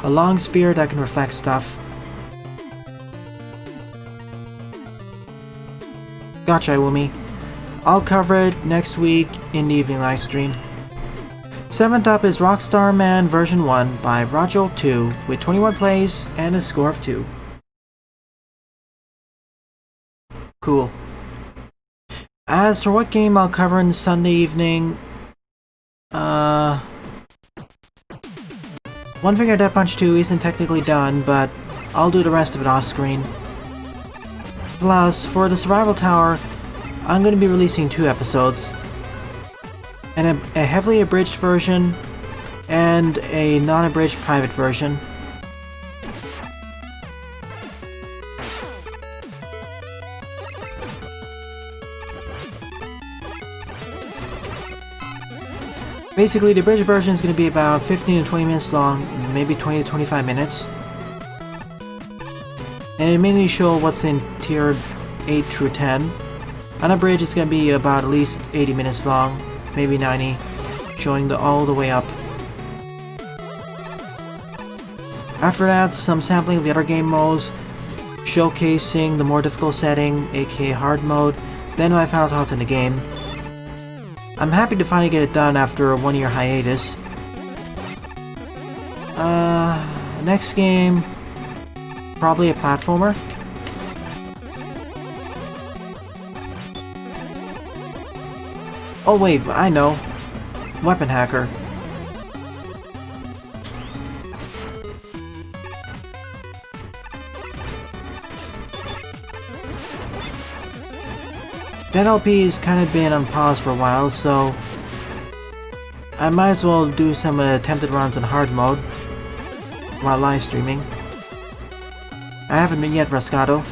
Speaker 1: A long spear that can reflect stuff. Gotcha, Iwumi. I'll cover it next week in the evening livestream. 7th up is Rockstar Man Ver1 by Rajol2 with 21 plays and a score of 2. Cool. As for what game I'll cover in Sunday evening, One Finger Death Punch 2 isn't technically done, but I'll do the rest of it off screen. Plus, for the Survival Tower, I'm going to be releasing 2 episodes, and a heavily abridged version and a non-abridged private version. Basically, the abridged version is going to be about 15 to 20 minutes long, maybe 20 to 25 minutes. And it mainly shows what's in tier 8 through 10. Unabridged is going to be about at least 80 minutes long, maybe 90, showing all the way up. After that, some sampling of the other game modes, showcasing the more difficult setting, aka hard mode, then my final thoughts on the game. I'm happy to finally get it done after a 1-year hiatus. Next game, probably a platformer. Oh wait, I know. Weapon Hacker. That LP's kind of been on pause for a while, so I might as well do some attempted runs in hard mode while live streaming. I haven't been yet, Rascato.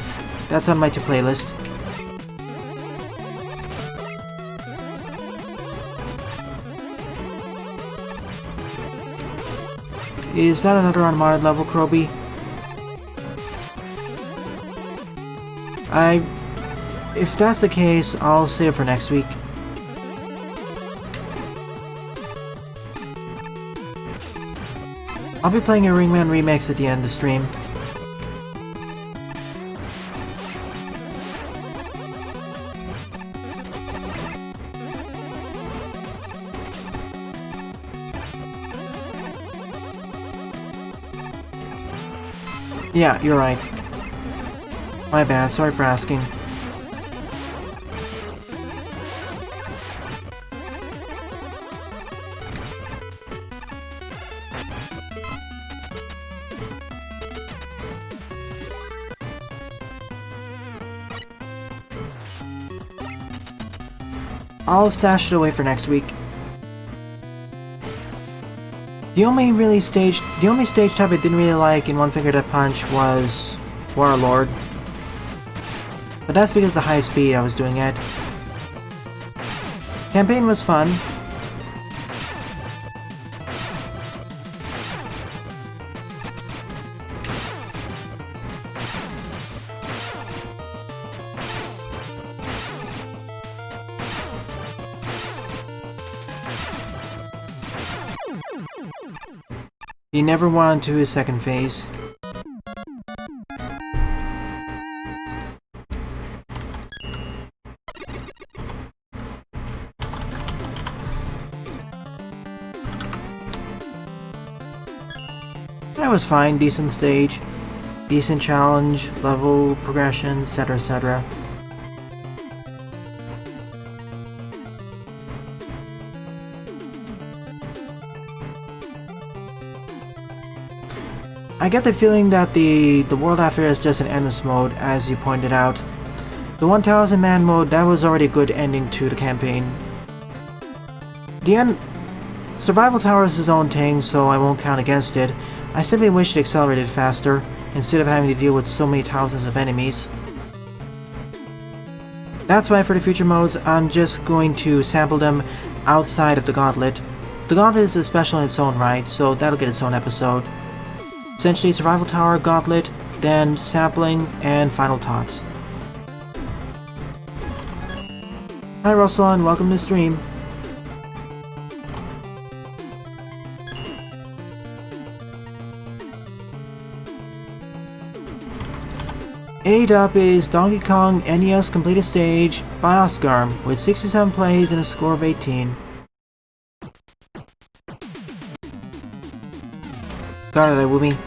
Speaker 1: That's on my to-playlist. Is that another unmodded level, Croby? If that's the case, I'll save it for next week. I'll be playing a Man Remake at the end of the stream. Yeah, you're right. My bad, sorry for asking. I'll stash it away for next week. The only stage type I didn't really like in One Finger Death Punch was Warlord. But that's because of the high speed I was doing it. Campaign was fun. He never went on to his second phase. That was fine, decent stage, decent challenge, level progression, etc, etc. I get the feeling that the world after is just an endless mode, as you pointed out. The 1000 man mode, that was already a good ending to the campaign. The end... Survival Tower is its own thing, so I won't count against it. I simply wish it accelerated faster, instead of having to deal with so many thousands of enemies. That's why for the future modes, I'm just going to sample them outside of the Gauntlet. The Gauntlet is special in its own right, so that'll get its own episode. Essentially, Survival Tower, Gauntlet, then sampling, and final thoughts. Hi Russell, and welcome to the stream. Eighth up is Donkey Kong NES Completed Stage by Oscar, with 67 plays and a score of 18. Got it, Woomy.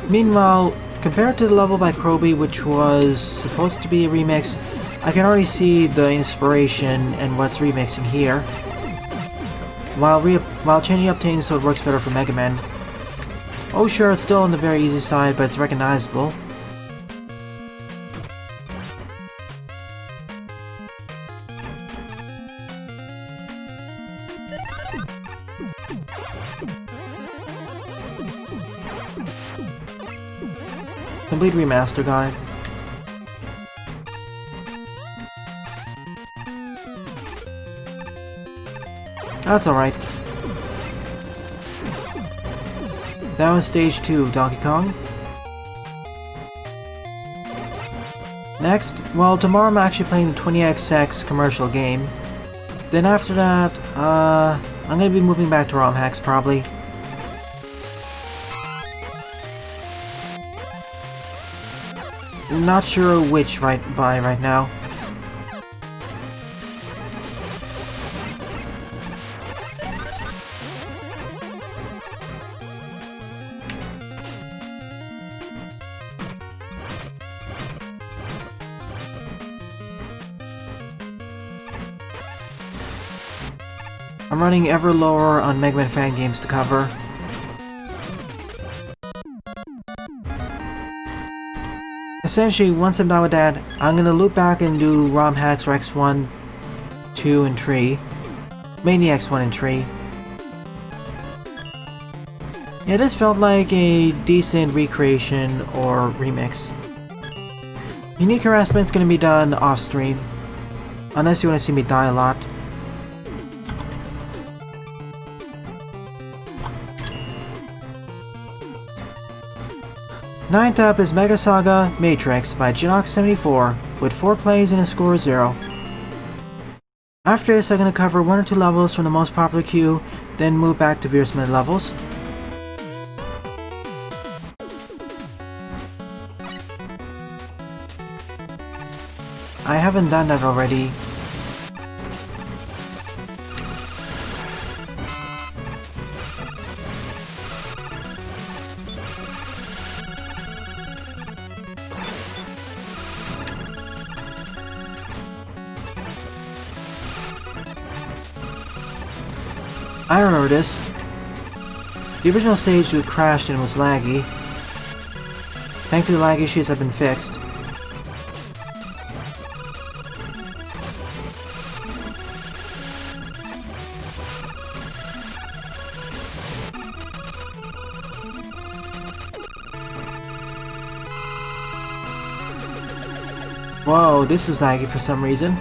Speaker 1: Meanwhile, compared to the level by Croby, which was supposed to be a remix, I can already see the inspiration and what's remixing here. While changing up things so it works better for Mega Man. Oh sure, it's still on the very easy side, but it's recognizable. Complete remaster, got it. That's alright. That was stage 2, Donkey Kong. Next, well, tomorrow I'm actually playing the 20XX commercial game. Then after that, I'm gonna be moving back to ROM hacks probably. Not sure which right now. I'm running ever lower on Mega Man fan games to cover. Essentially, once I'm done with that, I'm gonna loop back and do ROM hacks for X1, 2, and 3. Mainly X1 and 3. Yeah, this felt like a decent recreation or remix. Unique harassment's gonna be done off stream, unless you want to see me die a lot. Ninth up is Mega Saga Matrix by Jinox74 with 4 plays and a score of 0. After this, I'm going to cover 1 or 2 levels from the most popular queue, then move back to Veersmith levels. I haven't done that already. I remember this. The original stage crashed and was laggy. Thankfully the lag issues have been fixed. Whoa, this is laggy for some reason.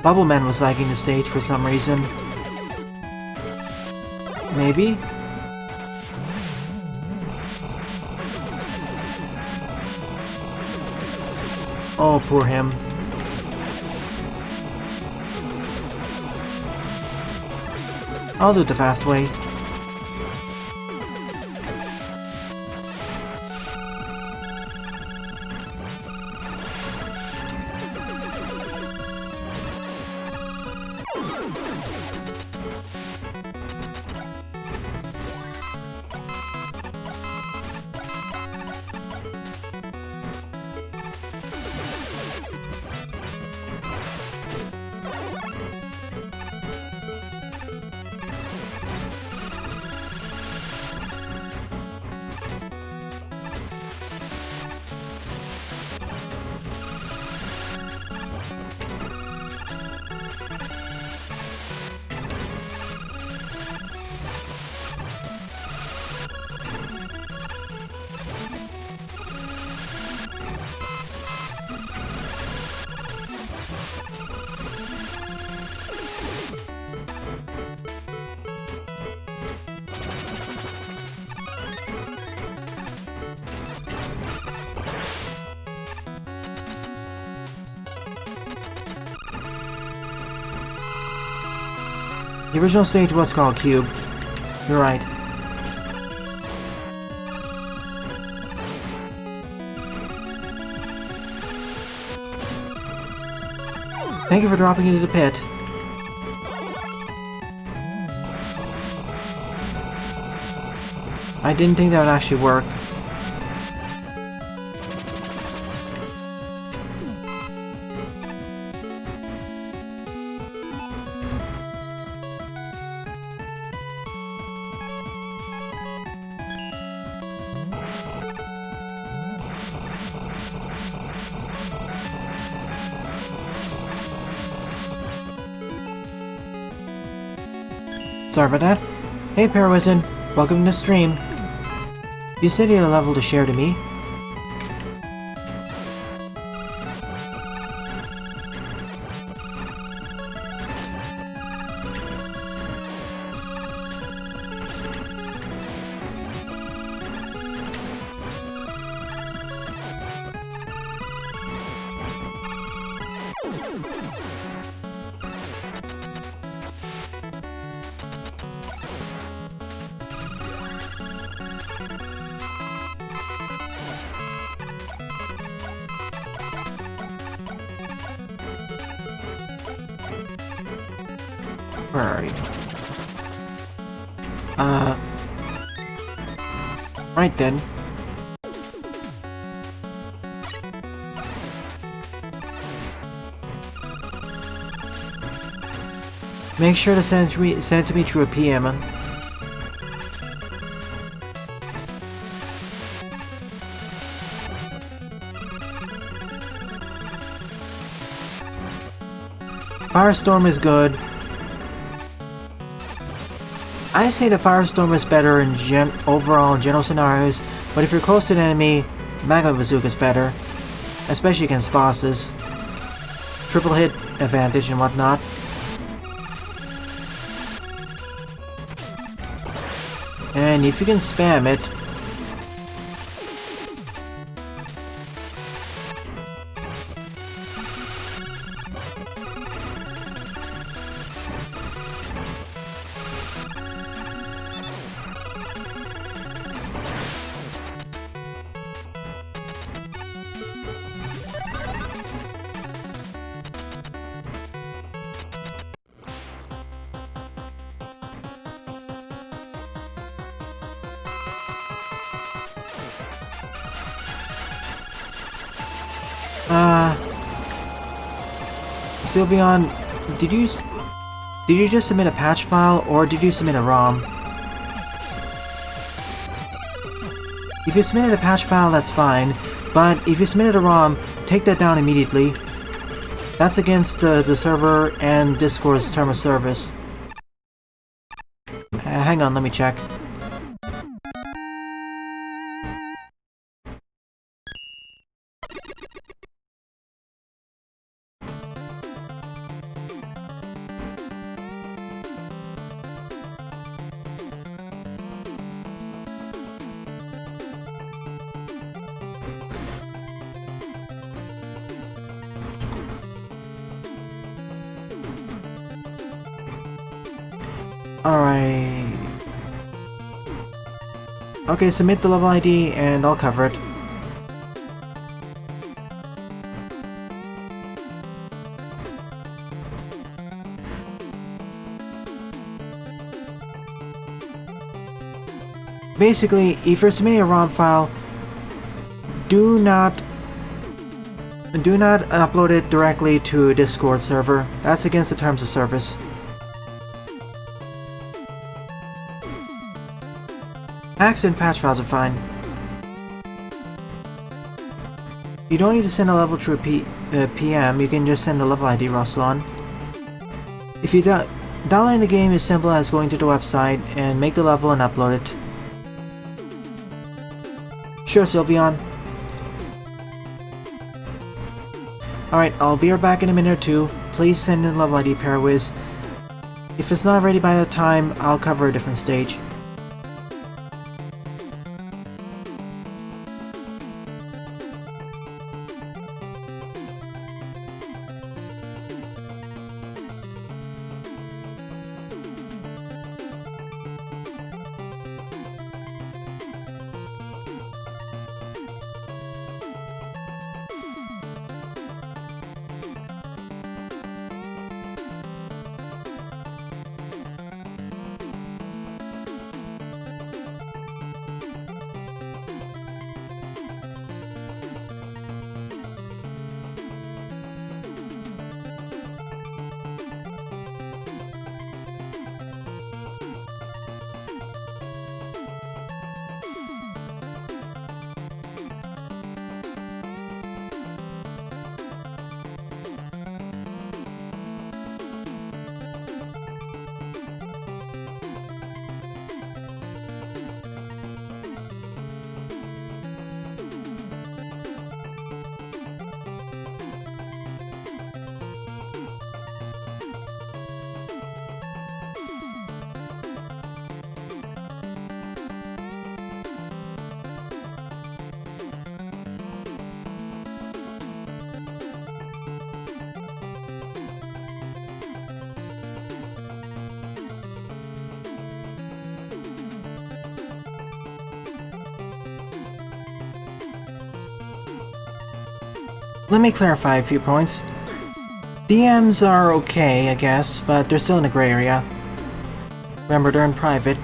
Speaker 1: Bubble Man was lagging the stage for some reason. Maybe? Oh, poor him. I'll do it the fast way. The original stage was called Cube. You're right. Thank you for dropping into the pit. I didn't think that would actually work. Sorry about that. Hey Parawizen, welcome to the stream. You said you had a level to share to me. Where are you? Right then. Make sure to send it to me through a PM. Firestorm is good. I say the Firestorm is better in overall in general scenarios, but if you're close to an enemy, Magma Bazooka is better, especially against bosses. Triple hit advantage and whatnot. And if you can spam it, Sylveon, did you just submit a patch file or did you submit a ROM? If you submitted a patch file, that's fine, but if you submitted a ROM, take that down immediately. That's against the server and Discord's term of service. Hang on, let me check. Alright. Okay, submit the level ID and I'll cover it. Basically, if you're submitting a ROM file, do not upload it directly to a Discord server. That's against the terms of service. Hacks and patch files are fine. You don't need to send a level through PM, you can just send the level ID raw slot. If you downloading the game is simple as going to the website and make the level and upload it. Sure, Sylveon. Alright, I'll be right back in a minute or two. Please send in level ID Parawiz. If it's not ready by that time, I'll cover a different stage. Let me clarify a few points. DMs are okay, I guess, but they're still in the gray area. Remember, they're in private.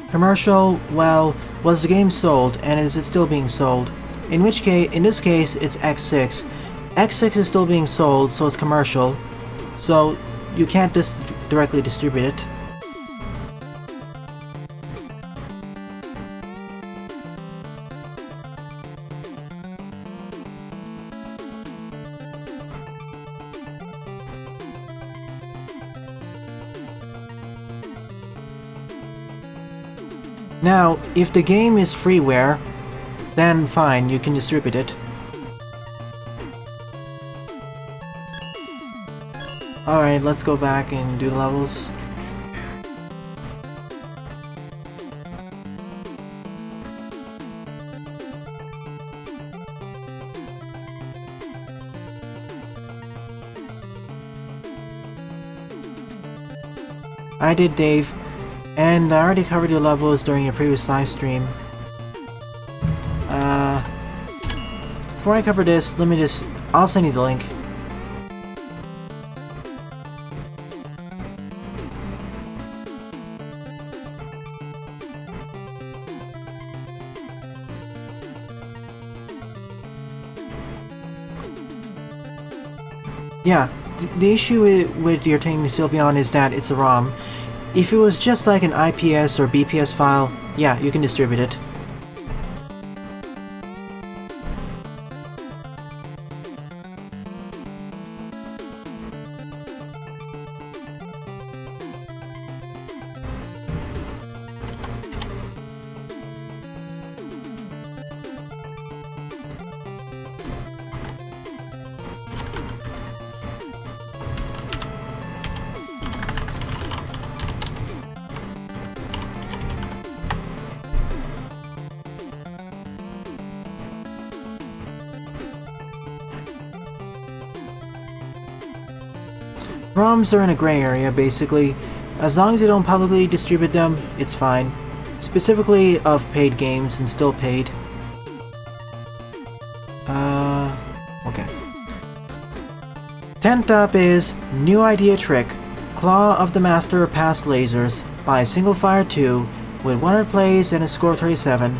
Speaker 1: Commercial, well, was the game sold, and is it still being sold? In this case, it's X6. X6 is still being sold, so it's commercial. So, you can't directly distribute it. Now, if the game is freeware, then fine, you can distribute it. Alright, let's go back and do the levels. I did Dave. And I already covered your levels during your previous live stream. Before I cover this, I'll send you the link. Yeah, the issue with your taking Sylveon is that it's a ROM. If it was just like an IPS or BPS file, yeah, you can distribute it. ROMs are in a gray area, basically. As long as you don't publicly distribute them, it's fine. Specifically of paid games and still paid. Okay. 10th up is New Idea Trick, Claw of the Master of Past Lasers by Single Fire 2 with 100 plays and a score of 37.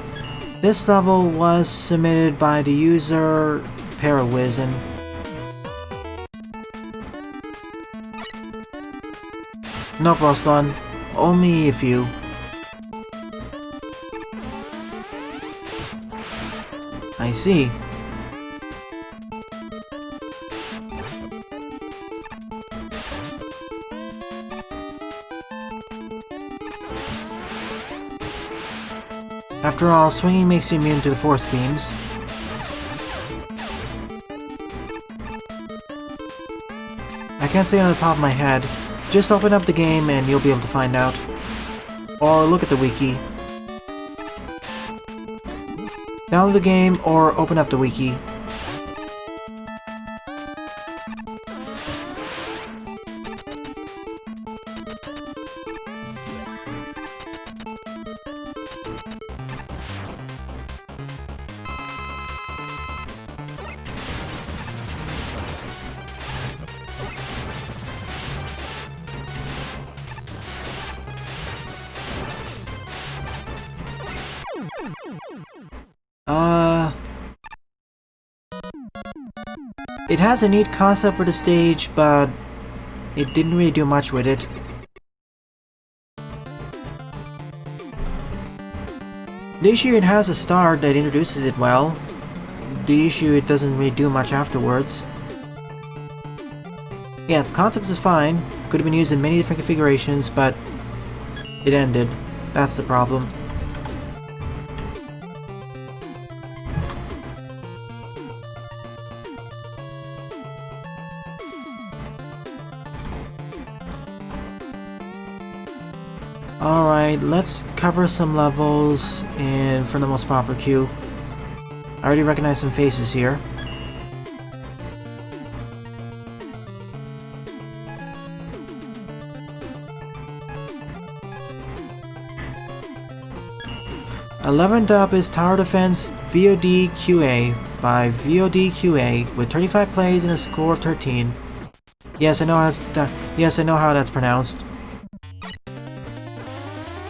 Speaker 1: This level was submitted by the user Parawizen. No, Ruslan, only if you. I see. After all, swinging makes you immune to the force beams. I can't say on the top of my head. Just open up the game and you'll be able to find out. Or look at the wiki. Download the game or open up the wiki. It has a neat concept for the stage, but it didn't really do much with it. The issue, it has a start that introduces it well. The issue, it doesn't really do much afterwards. Yeah, the concept is fine. Could have been used in many different configurations, but it ended. That's the problem. Alright, let's cover some levels from the most proper queue. I already recognize some faces here. Eleventh up is Tower Defense VODQA by VODQA with 35 plays and a score of 13. Yes, I know how that's pronounced.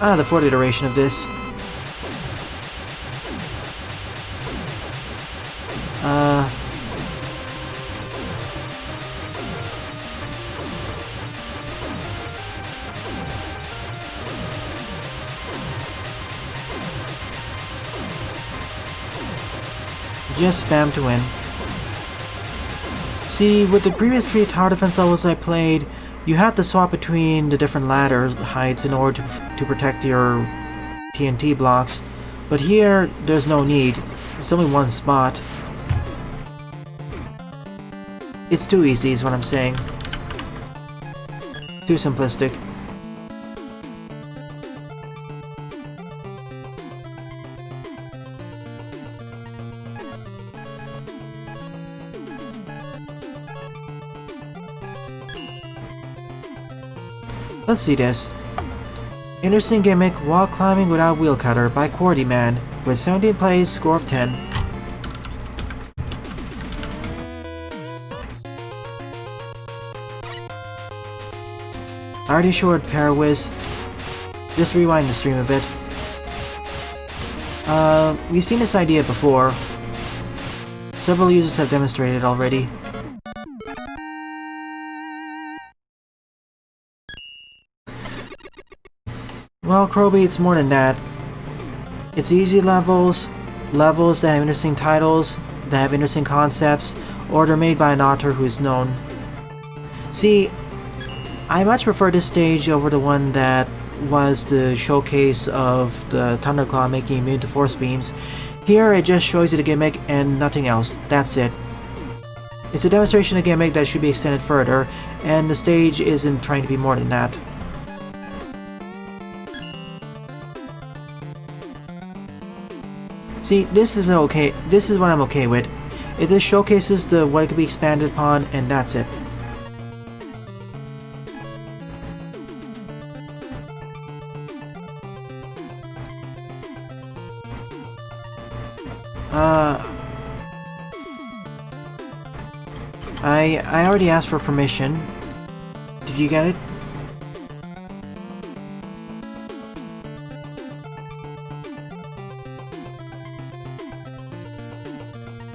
Speaker 1: The fourth iteration of this. Just spam to win. See, with the previous 3 tower defense levels I played, you had to swap between the different ladder heights in order to protect your TNT blocks, but here there's no need. It's only one spot. It's too easy is what I'm saying. Too simplistic. Let's see this. Interesting gimmick, wall climbing without wheel cutter by Qwerty Man with 17 plays, score of 10. I already showed Parawiz. Just rewind the stream a bit. We've seen this idea before. Several users have demonstrated it already. Well, Croby, it's more than that. It's easy levels that have interesting titles, that have interesting concepts, or they're made by an author who's known. See, I much prefer this stage over the one that was the showcase of the Thunderclaw making immune to force beams. Here it just shows you the gimmick and nothing else, that's it. It's a demonstration of gimmick that should be extended further, and the stage isn't trying to be more than that. See, this is okay. This is what I'm okay with. It just showcases what it could be expanded upon, and that's it. I already asked for permission. Did you get it?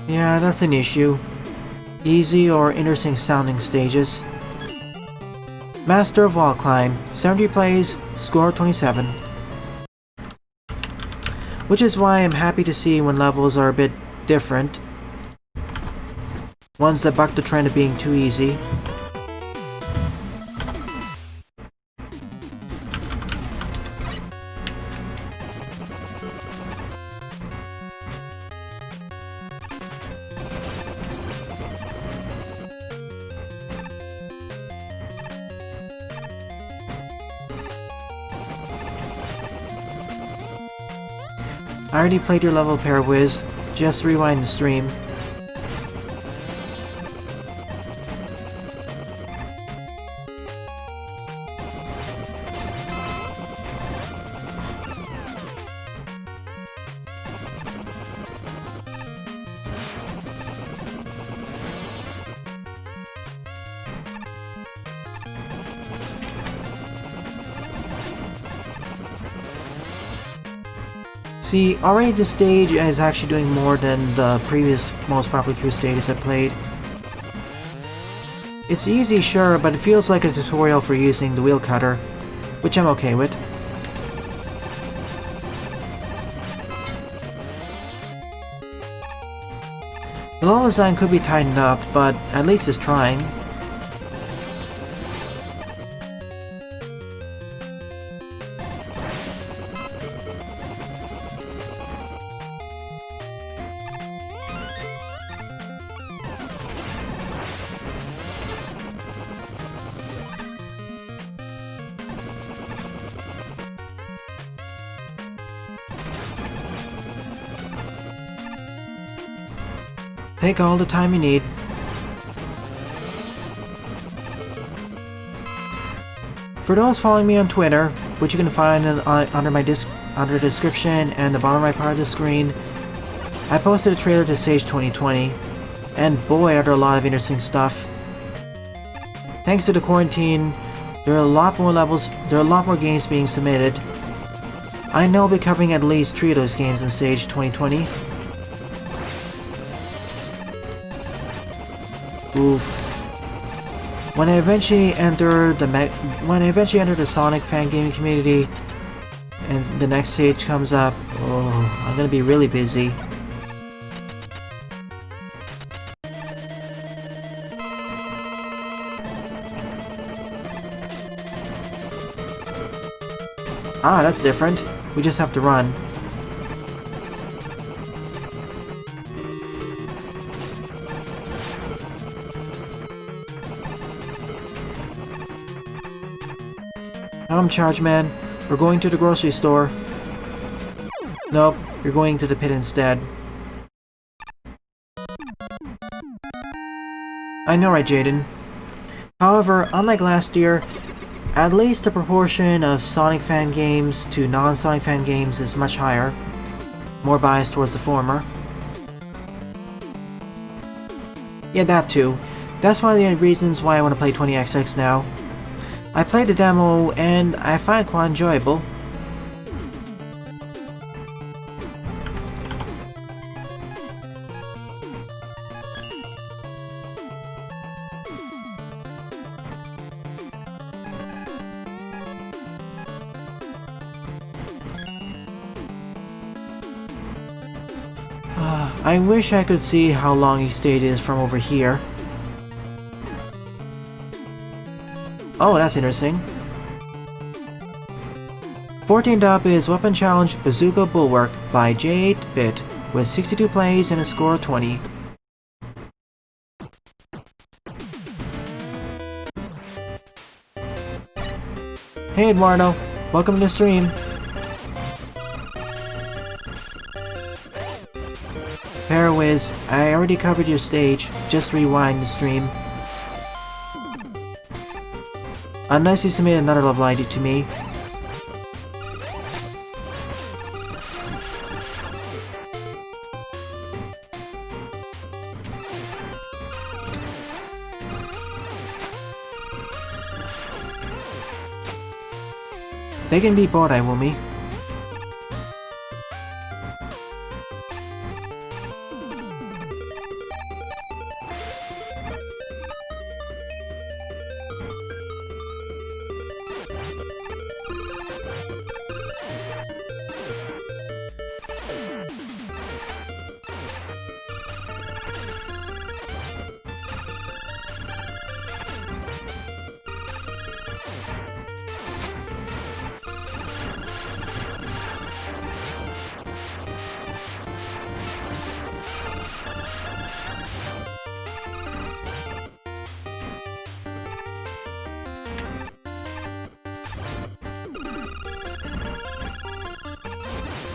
Speaker 1: Yeah, that's an issue. Easy or interesting sounding stages. Master of Wall Climb, 70 plays, score 27. Which is why I'm happy to see when levels are a bit different. Ones that buck the trend of being too easy. I already played your level pair, Wiz. Just rewind the stream. See, already this stage is actually doing more than the previous most popular Q stages I played. It's easy, sure, but it feels like a tutorial for using the wheel cutter, which I'm okay with. The level design could be tightened up, but at least it's trying. Take all the time you need. For those following me on Twitter, which you can find under the description and the bottom right part of the screen, I posted a trailer to Stage 2020, and boy are there a lot of interesting stuff. Thanks to the quarantine, there are a lot more games being submitted. I know I'll be covering at least 3 of those games in Stage 2020. Oof. When I eventually enter the Sonic fan gaming community and the next stage comes up, oh, I'm gonna be really busy. Ah, that's different. We just have to run. I'm Charge Man. We're going to the grocery store. Nope, you're going to the pit instead. I know, right, Jaden? However, unlike last year, at least the proportion of Sonic fan games to non-Sonic fan games is much higher. More biased towards the former. Yeah, that too. That's one of the reasons why I want to play 20XX now. I played the demo and I find it quite enjoyable. I wish I could see how long each stage is from over here. Oh, that's interesting. 14th up is Weapon Challenge Bazooka Bulwark by J8-Bit with 62 plays and a score of 20. Hey Eduardo, welcome to the stream. Parawiz, I already covered your stage, just rewind the stream. Unless you submit another level ID to me. They can beat Bodai, Woomy.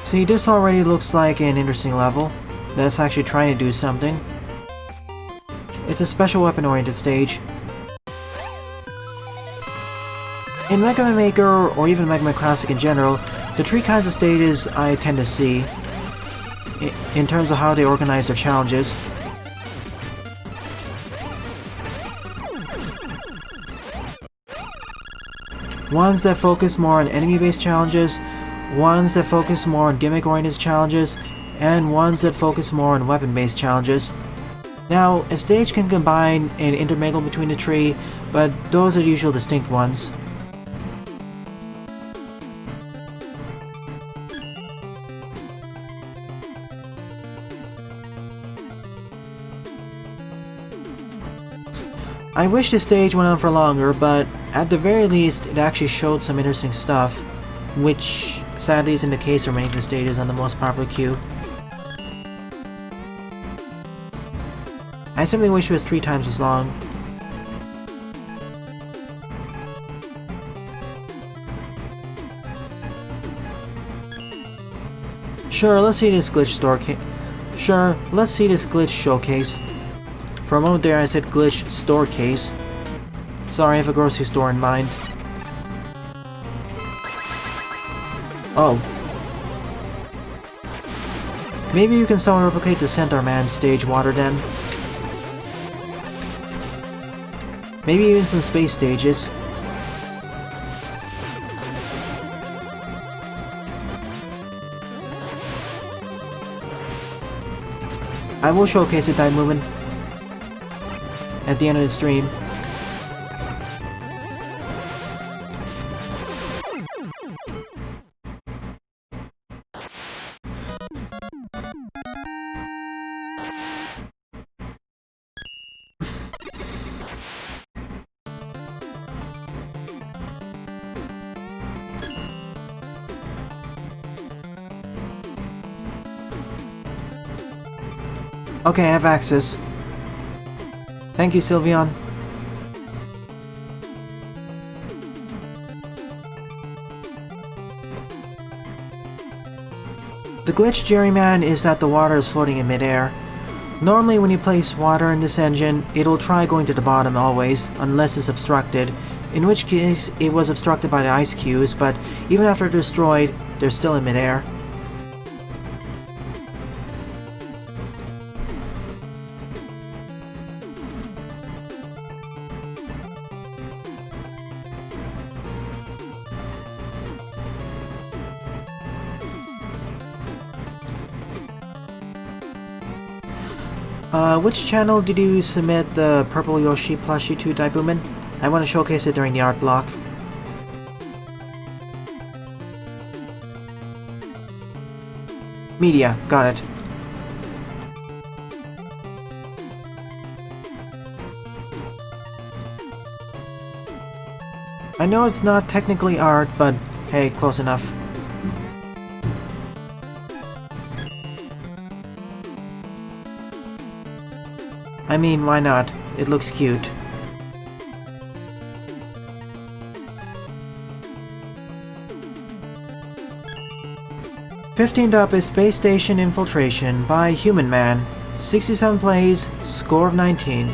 Speaker 1: See, this already looks like an interesting level that's actually trying to do something. It's a special weapon-oriented stage. In Mega Man Maker, or even Mega Man Classic in general, the three kinds of stages I tend to see in terms of how they organize their challenges. Ones that focus more on enemy-based challenges, ones that focus more on gimmick-oriented challenges, and ones that focus more on weapon-based challenges. Now, a stage can combine and intermingle between the three, but those are the usual distinct ones. I wish the stage went on for longer, but at the very least, it actually showed some interesting stuff, which sadly isn't the case for many of the stages on the most popular queue. I simply wish it was 3 times as long. Sure, let's see this glitch showcase. For a moment there I said glitch store case. Sorry, I have a grocery store in mind. Oh. Maybe you can somehow replicate the Centaur Man stage water den. Maybe even some space stages. I will showcase the time movement at the end of the stream. Okay, I have access. Thank you, Sylveon. The glitch, Jerry Man, is that the water is floating in midair. Normally when you place water in this engine, it'll try going to the bottom always, unless it's obstructed, in which case it was obstructed by the ice cubes, but even after they're destroyed, they're still in midair. Which channel did you submit the Purple Yoshi plushie to, Daibuman? I want to showcase it during the art block. Media, got it. I know it's not technically art, but hey, close enough. I mean, why not? It looks cute. "15th up is Space Station Infiltration by HumanMan. 67 plays, score of 19.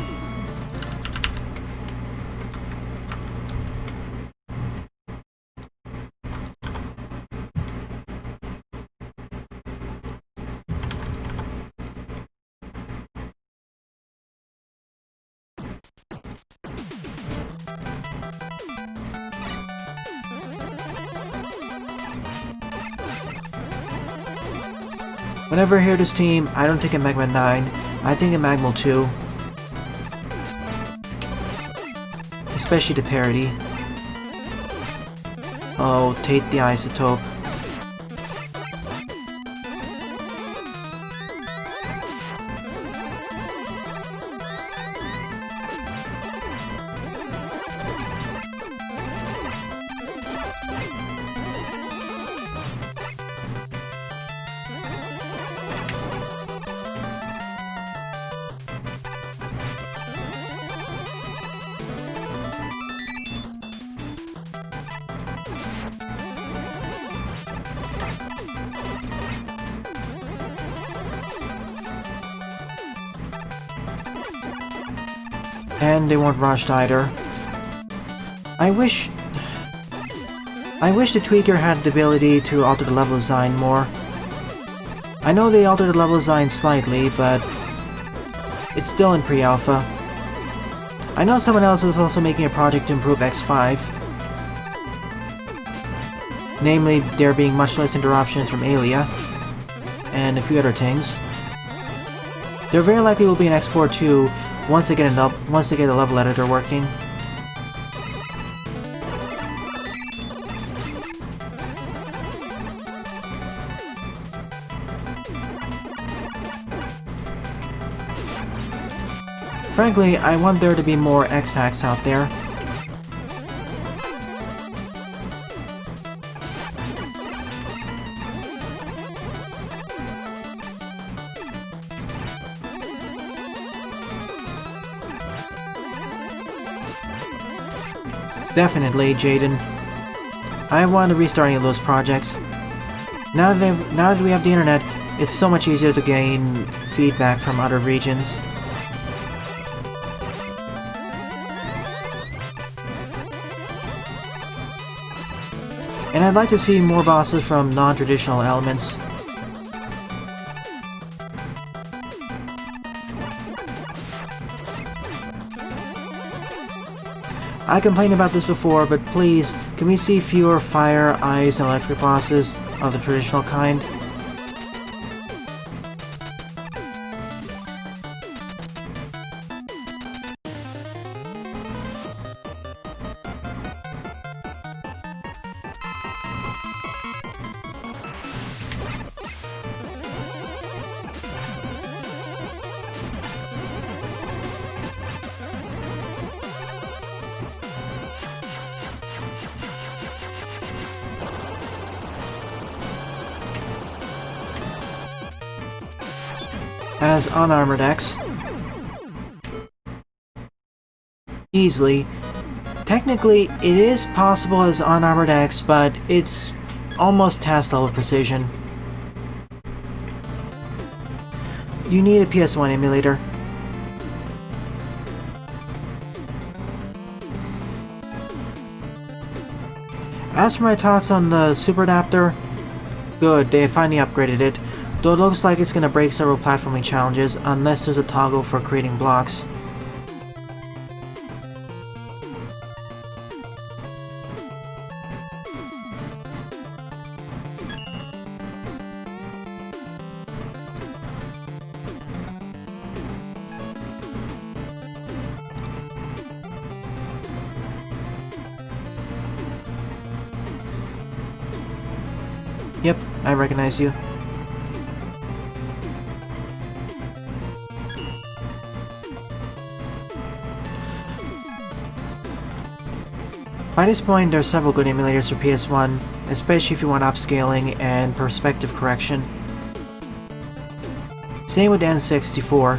Speaker 1: Whenever I hear this theme, I don't think of Mega Man 9, I think of Magmal 2. Especially the parody. Oh, Tate the Isotope. And they weren't rushed either. I wish the tweaker had the ability to alter the level design more. I know they altered the level design slightly, but it's still in pre-alpha. I know someone else is also making a project to improve X5. Namely, there being much less interruptions from Alia, and a few other things. There very likely will be an X4 too, once they get a level editor working. Frankly, I want there to be more X-Hacks out there. Definitely, Jaden. I want to restart any of those projects. Now that we have the internet, it's so much easier to gain feedback from other regions. And I'd like to see more bosses from non-traditional elements. I complained about this before, but please, can we see fewer fire, ice, and electric bosses of the traditional kind? As unarmored X. Easily. Technically, it is possible as unarmored X, but it's almost task level precision. You need a PS1 emulator. As for my thoughts on the Super Adapter, good, they finally upgraded it. Though it looks like it's gonna break several platforming challenges unless there's a toggle for creating blocks. Yep, I recognize you. By this point, there are several good emulators for PS1, especially if you want upscaling and perspective correction. Same with the N64.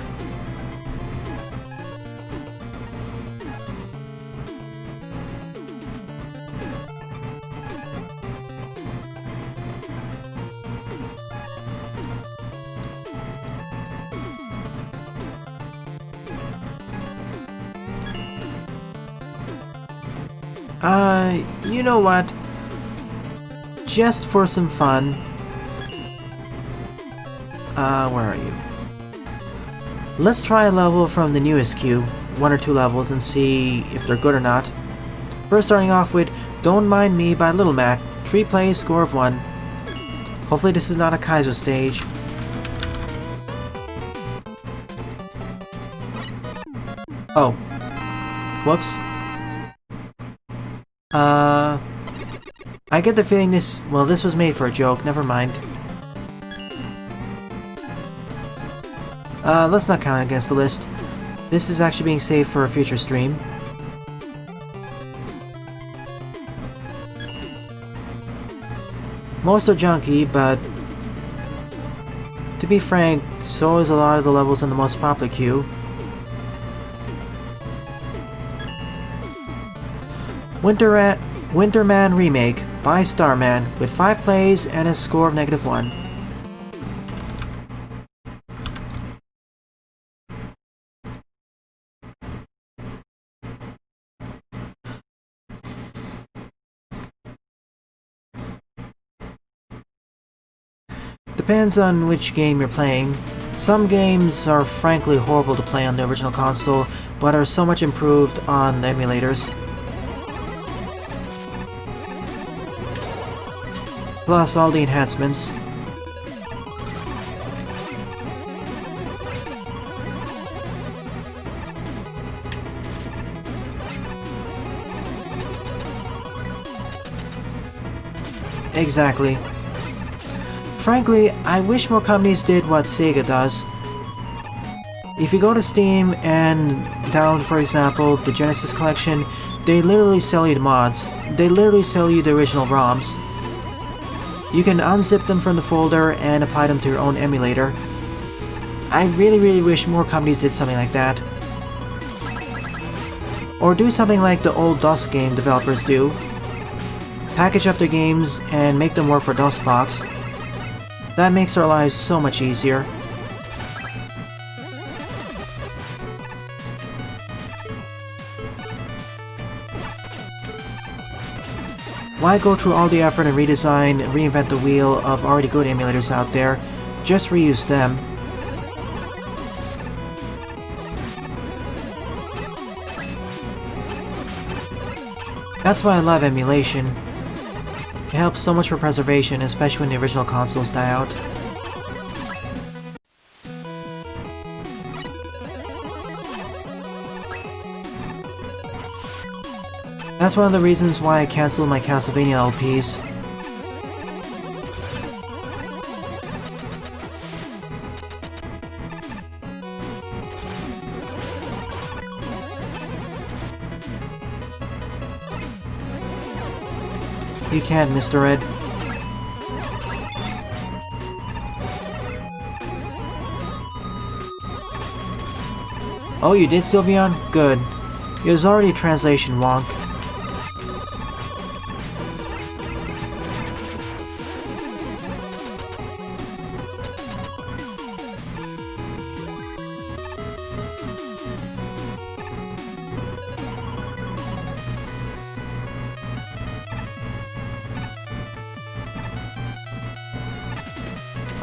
Speaker 1: You know what? Just for some fun. Where are you? Let's try a level from the newest queue, 1 or 2 levels, and see if they're good or not. First starting off with Don't Mind Me by Little Mac, 3 plays, score of 1. Hopefully this is not a Kaizo stage. Oh. Whoops. I get the feeling this was made for a joke, never mind. Let's not count it against the list. This is actually being saved for a future stream. Most are junky, but to be frank, so is a lot of the levels in the most popular queue. Winter Man Remake by Star Man with 5 plays and a score of -1. Depends on which game you're playing. Some games are frankly horrible to play on the original console, but are so much improved on emulators. Plus all the enhancements. Exactly. Frankly, I wish more companies did what Saga does. If you go to Steam and download, for example, the Genesis collection, they literally sell you the mods. They literally sell you the original ROMs. You can unzip them from the folder and apply them to your own emulator. I really wish more companies did something like that. Or do something like the old DOS game developers do. Package up their games and make them work for DOSBox. That makes our lives so much easier. Why go through all the effort and redesign and reinvent the wheel of already good emulators out there? Just reuse them. That's why I love emulation. It helps so much for preservation, especially when the original consoles die out. That's one of the reasons why I canceled my Castlevania LPs. You can't, Mr. Red. Oh, you did, Sylveon? Good. It was already a translation wonk.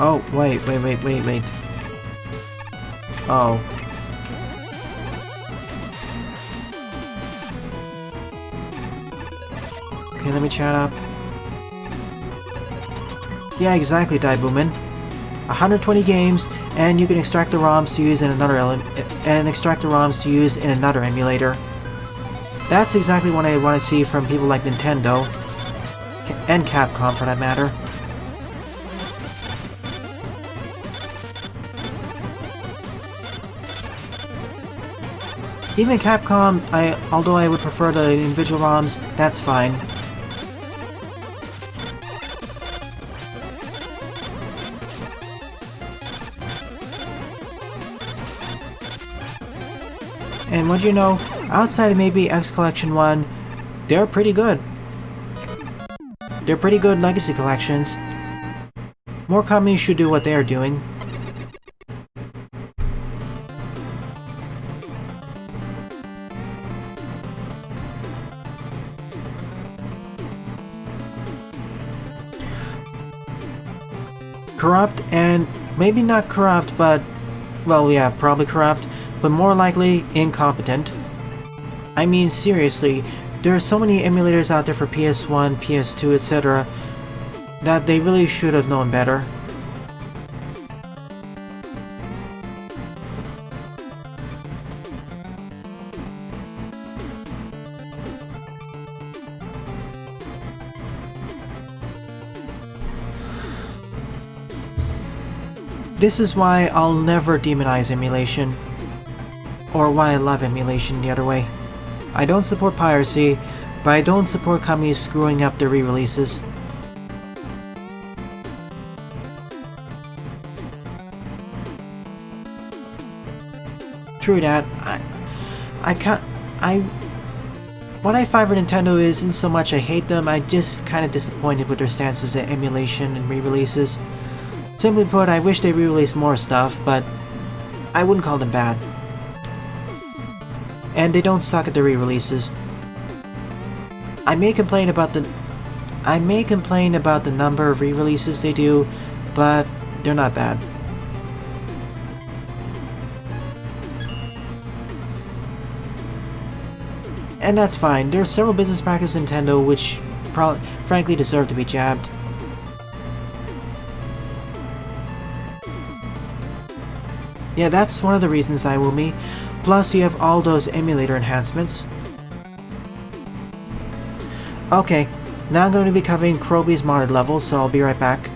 Speaker 1: Oh, wait. Oh. Okay, let me chat up. Yeah, exactly, Daibuman. 120 games, and you can extract the ROMs to use in another emulator. That's exactly what I want to see from people like Nintendo, and Capcom for that matter. Even Capcom, although I would prefer the individual ROMs, that's fine. And what you know, outside of maybe X Collection 1, they're pretty good. They're pretty good legacy collections. More companies should do what they're doing. Corrupt, and maybe not corrupt, but, well, yeah, probably corrupt, but more likely incompetent. I mean, seriously, there are so many emulators out there for PS1, PS2, etc. that they really should have known better. This is why I'll never demonize emulation, or why I love emulation the other way. I don't support piracy, but I don't support companies screwing up their re-releases. True that. What I find for Nintendo isn't so much I hate them, I'm just kind of disappointed with their stances at emulation and re-releases. Simply put, I wish they re-released more stuff, but I wouldn't call them bad. And they don't suck at the re-releases. I may complain about the number of re-releases they do, but they're not bad. And that's fine. There are several business practices in Nintendo which frankly deserve to be jabbed. Yeah, that's one of the reasons I will me. Plus, you have all those emulator enhancements. Okay, now I'm going to be covering Croby's modded level, so I'll be right back.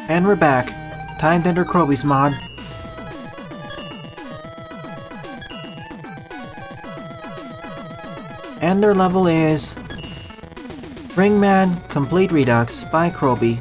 Speaker 1: And we're back. Time to enter Croby's mod. And their level is Man Complete Redux by Croby.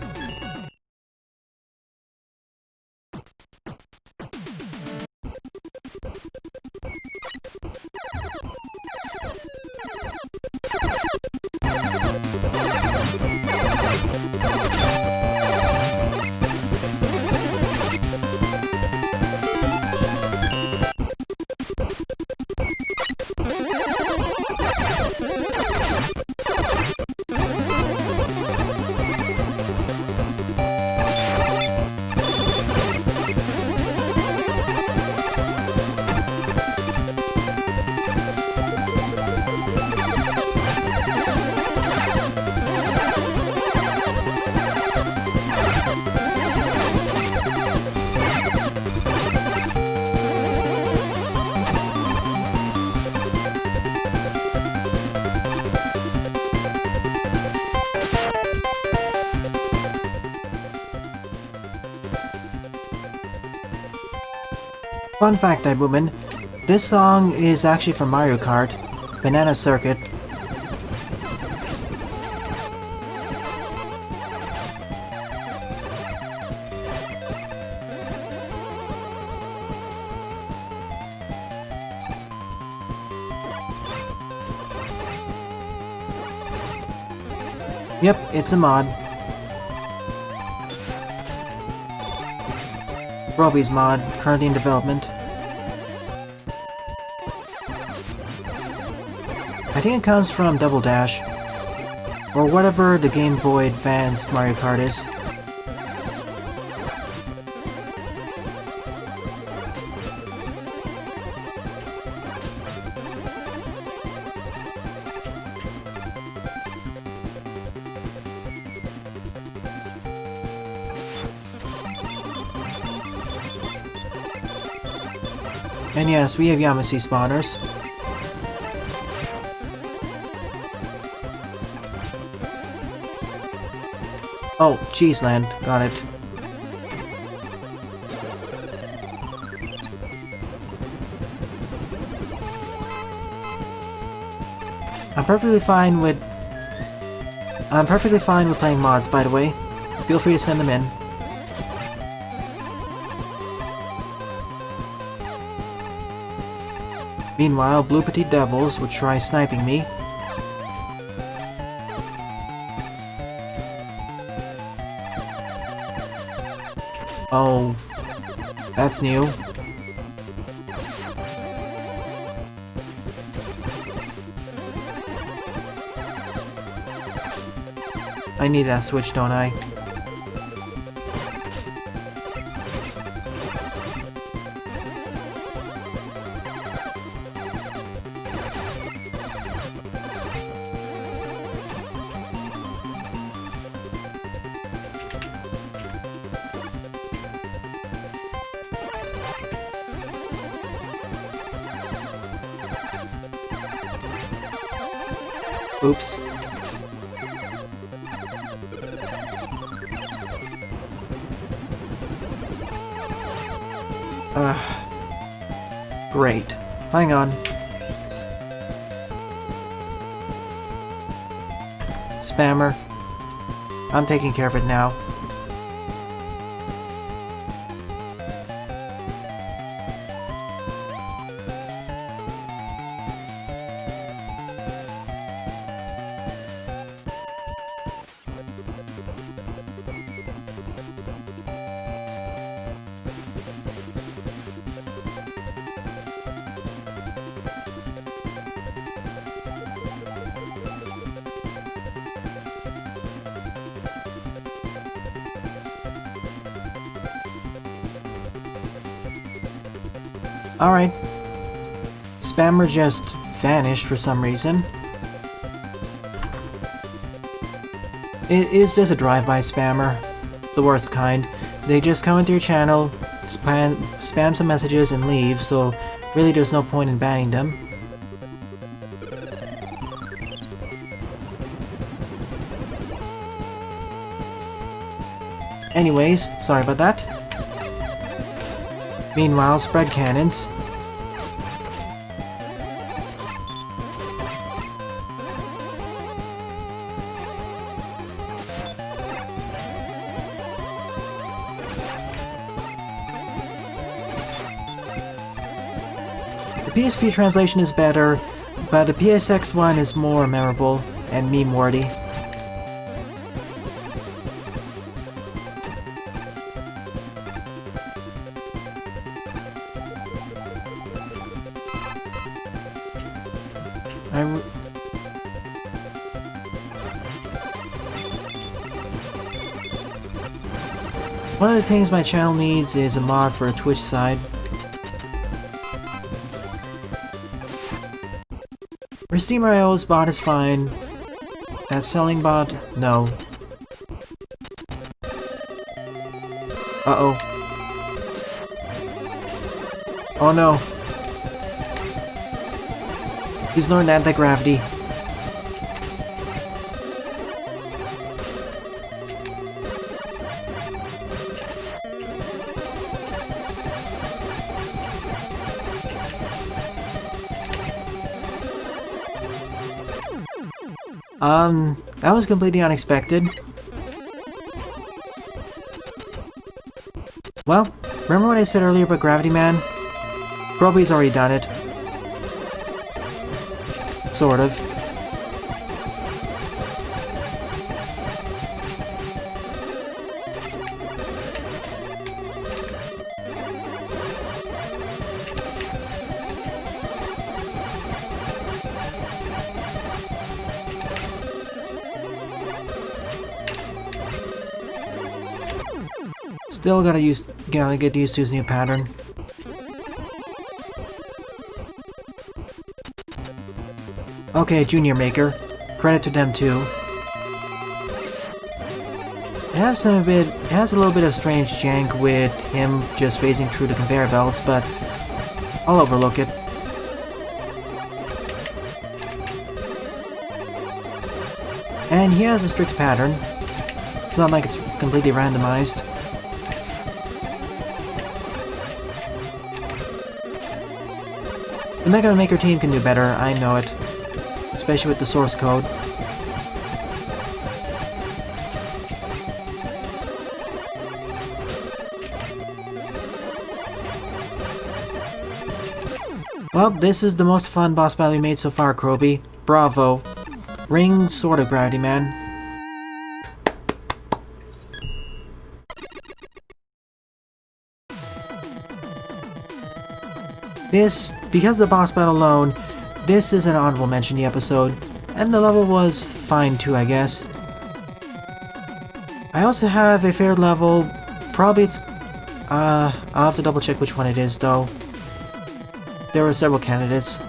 Speaker 1: Fun fact, Woman, this song is actually from Mario Kart, Banana Circuit. Yep, it's a mod. Croby's mod, currently in development. I think it comes from Double Dash, or whatever the Game Boy Advance Mario Kart is. And yes, we have Yamasi spawners. Oh, Cheeseland, got it. I'm perfectly fine with playing mods, by the way. Feel free to send them in. Meanwhile, Blue Petite Devils would try sniping me. Oh, that's new. I need that switch, don't I? Oops. Great. Hang on. Spammer. I'm taking care of it now. Alright. Spammer just vanished for some reason. It is just a drive-by spammer. The worst kind. They just come into your channel, spam some messages and leave, so really there's no point in banning them. Anyways, sorry about that. Meanwhile, spread cannons. The PSP translation is better, but the PSX one is more memorable and meme-worthy. One of the things my channel needs is a mod for a Twitch side. For Steam.io's bot is fine. That selling bot, no. Uh-oh. Oh no. He's learned anti-gravity. That was completely unexpected. Well, remember what I said earlier about Gravity Man? Croby's already done it. Sort of. Still gotta get used to his new pattern. Okay, Junior Maker. Credit to them too. It has a little bit of strange jank with him just phasing through the conveyor belts, but I'll overlook it. And he has a strict pattern. It's not like it's completely randomized. The Mega Man Maker team can do better, I know it. Especially with the source code. Well, this is the most fun boss battle we made so far, Croby. Bravo. Ring sort of Gravity Man. Because of the boss battle alone, this is an honorable mention in the episode, and the level was fine too, I guess. I also have a favorite level, probably it's, I'll have to double check which one it is though. There were several candidates.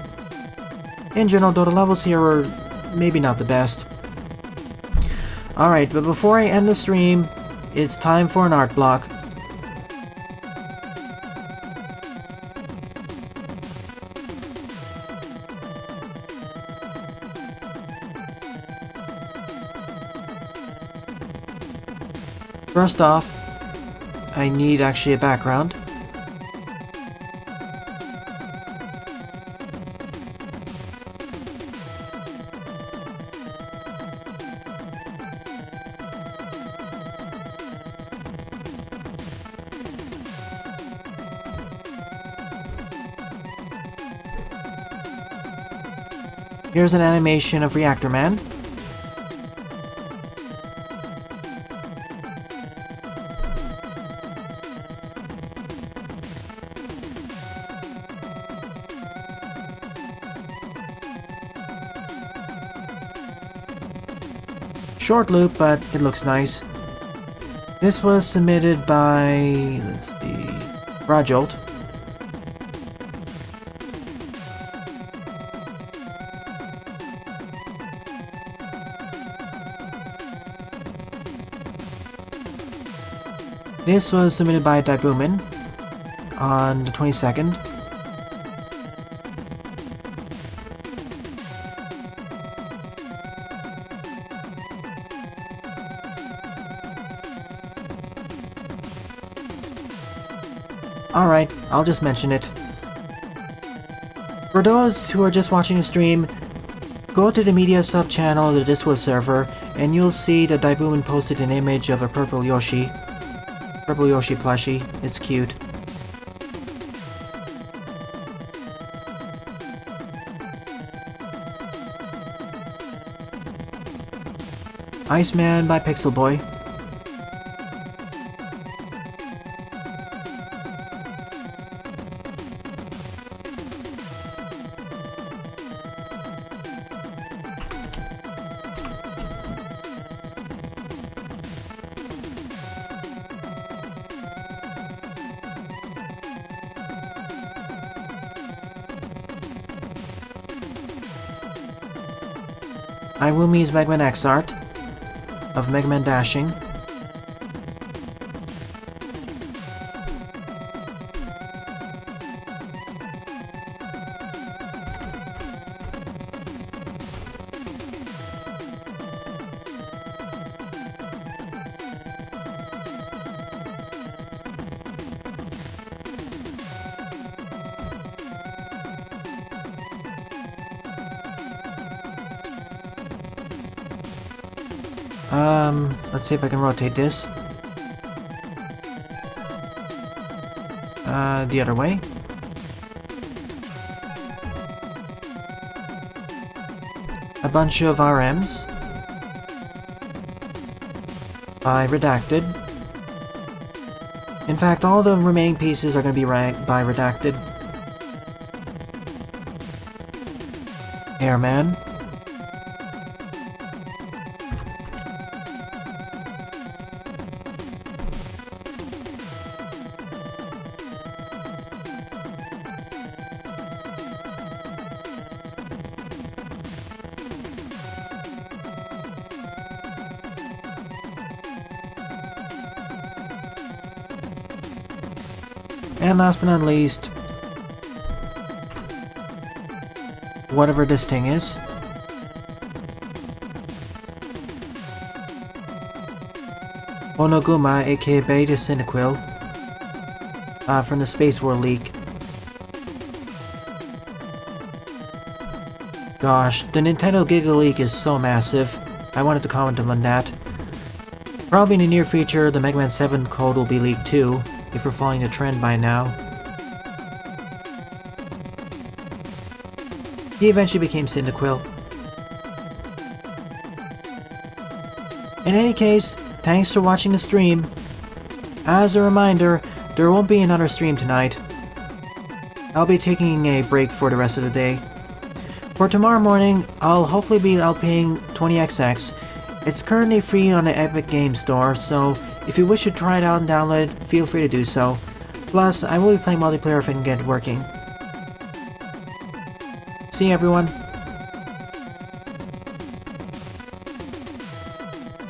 Speaker 1: In general though, the levels here were maybe not the best. Alright, but before I end the stream, it's time for an art block. First off, I need actually a background. Here's an animation of Reactor Man. Short loop, but it looks nice. This was submitted by, let's see, Rajolt. This was submitted by DWN on the 22nd. Alright, I'll just mention it. For those who are just watching the stream, go to the media sub-channel of the Discord server, and you'll see that Daibuman posted an image of a purple Yoshi. Purple Yoshi plushie. It's cute. Iceman by Pixel Boy. Iwumi's Mega Man X art of Mega Man dashing. Let's see if I can rotate this. The other way. A bunch of RMs by Redacted. In fact, all the remaining pieces are going to be by Redacted. Airman. And last but not least, whatever this thing is. Onoguma, aka Beta Cyndaquil, from the Space War League. Gosh, the Nintendo Giga League is so massive. I wanted to comment on that. Probably in the near future, the Mega Man 7 code will be leaked too, if we're following the trend by now. He eventually became Cyndaquil. In any case, thanks for watching the stream. As a reminder, there won't be another stream tonight. I'll be taking a break for the rest of the day. For tomorrow morning, I'll hopefully be LPing 20XX. It's currently free on the Epic Games Store, so if you wish to try it out and download it, feel free to do so. Plus, I will be playing multiplayer if I can get it working. See you, everyone.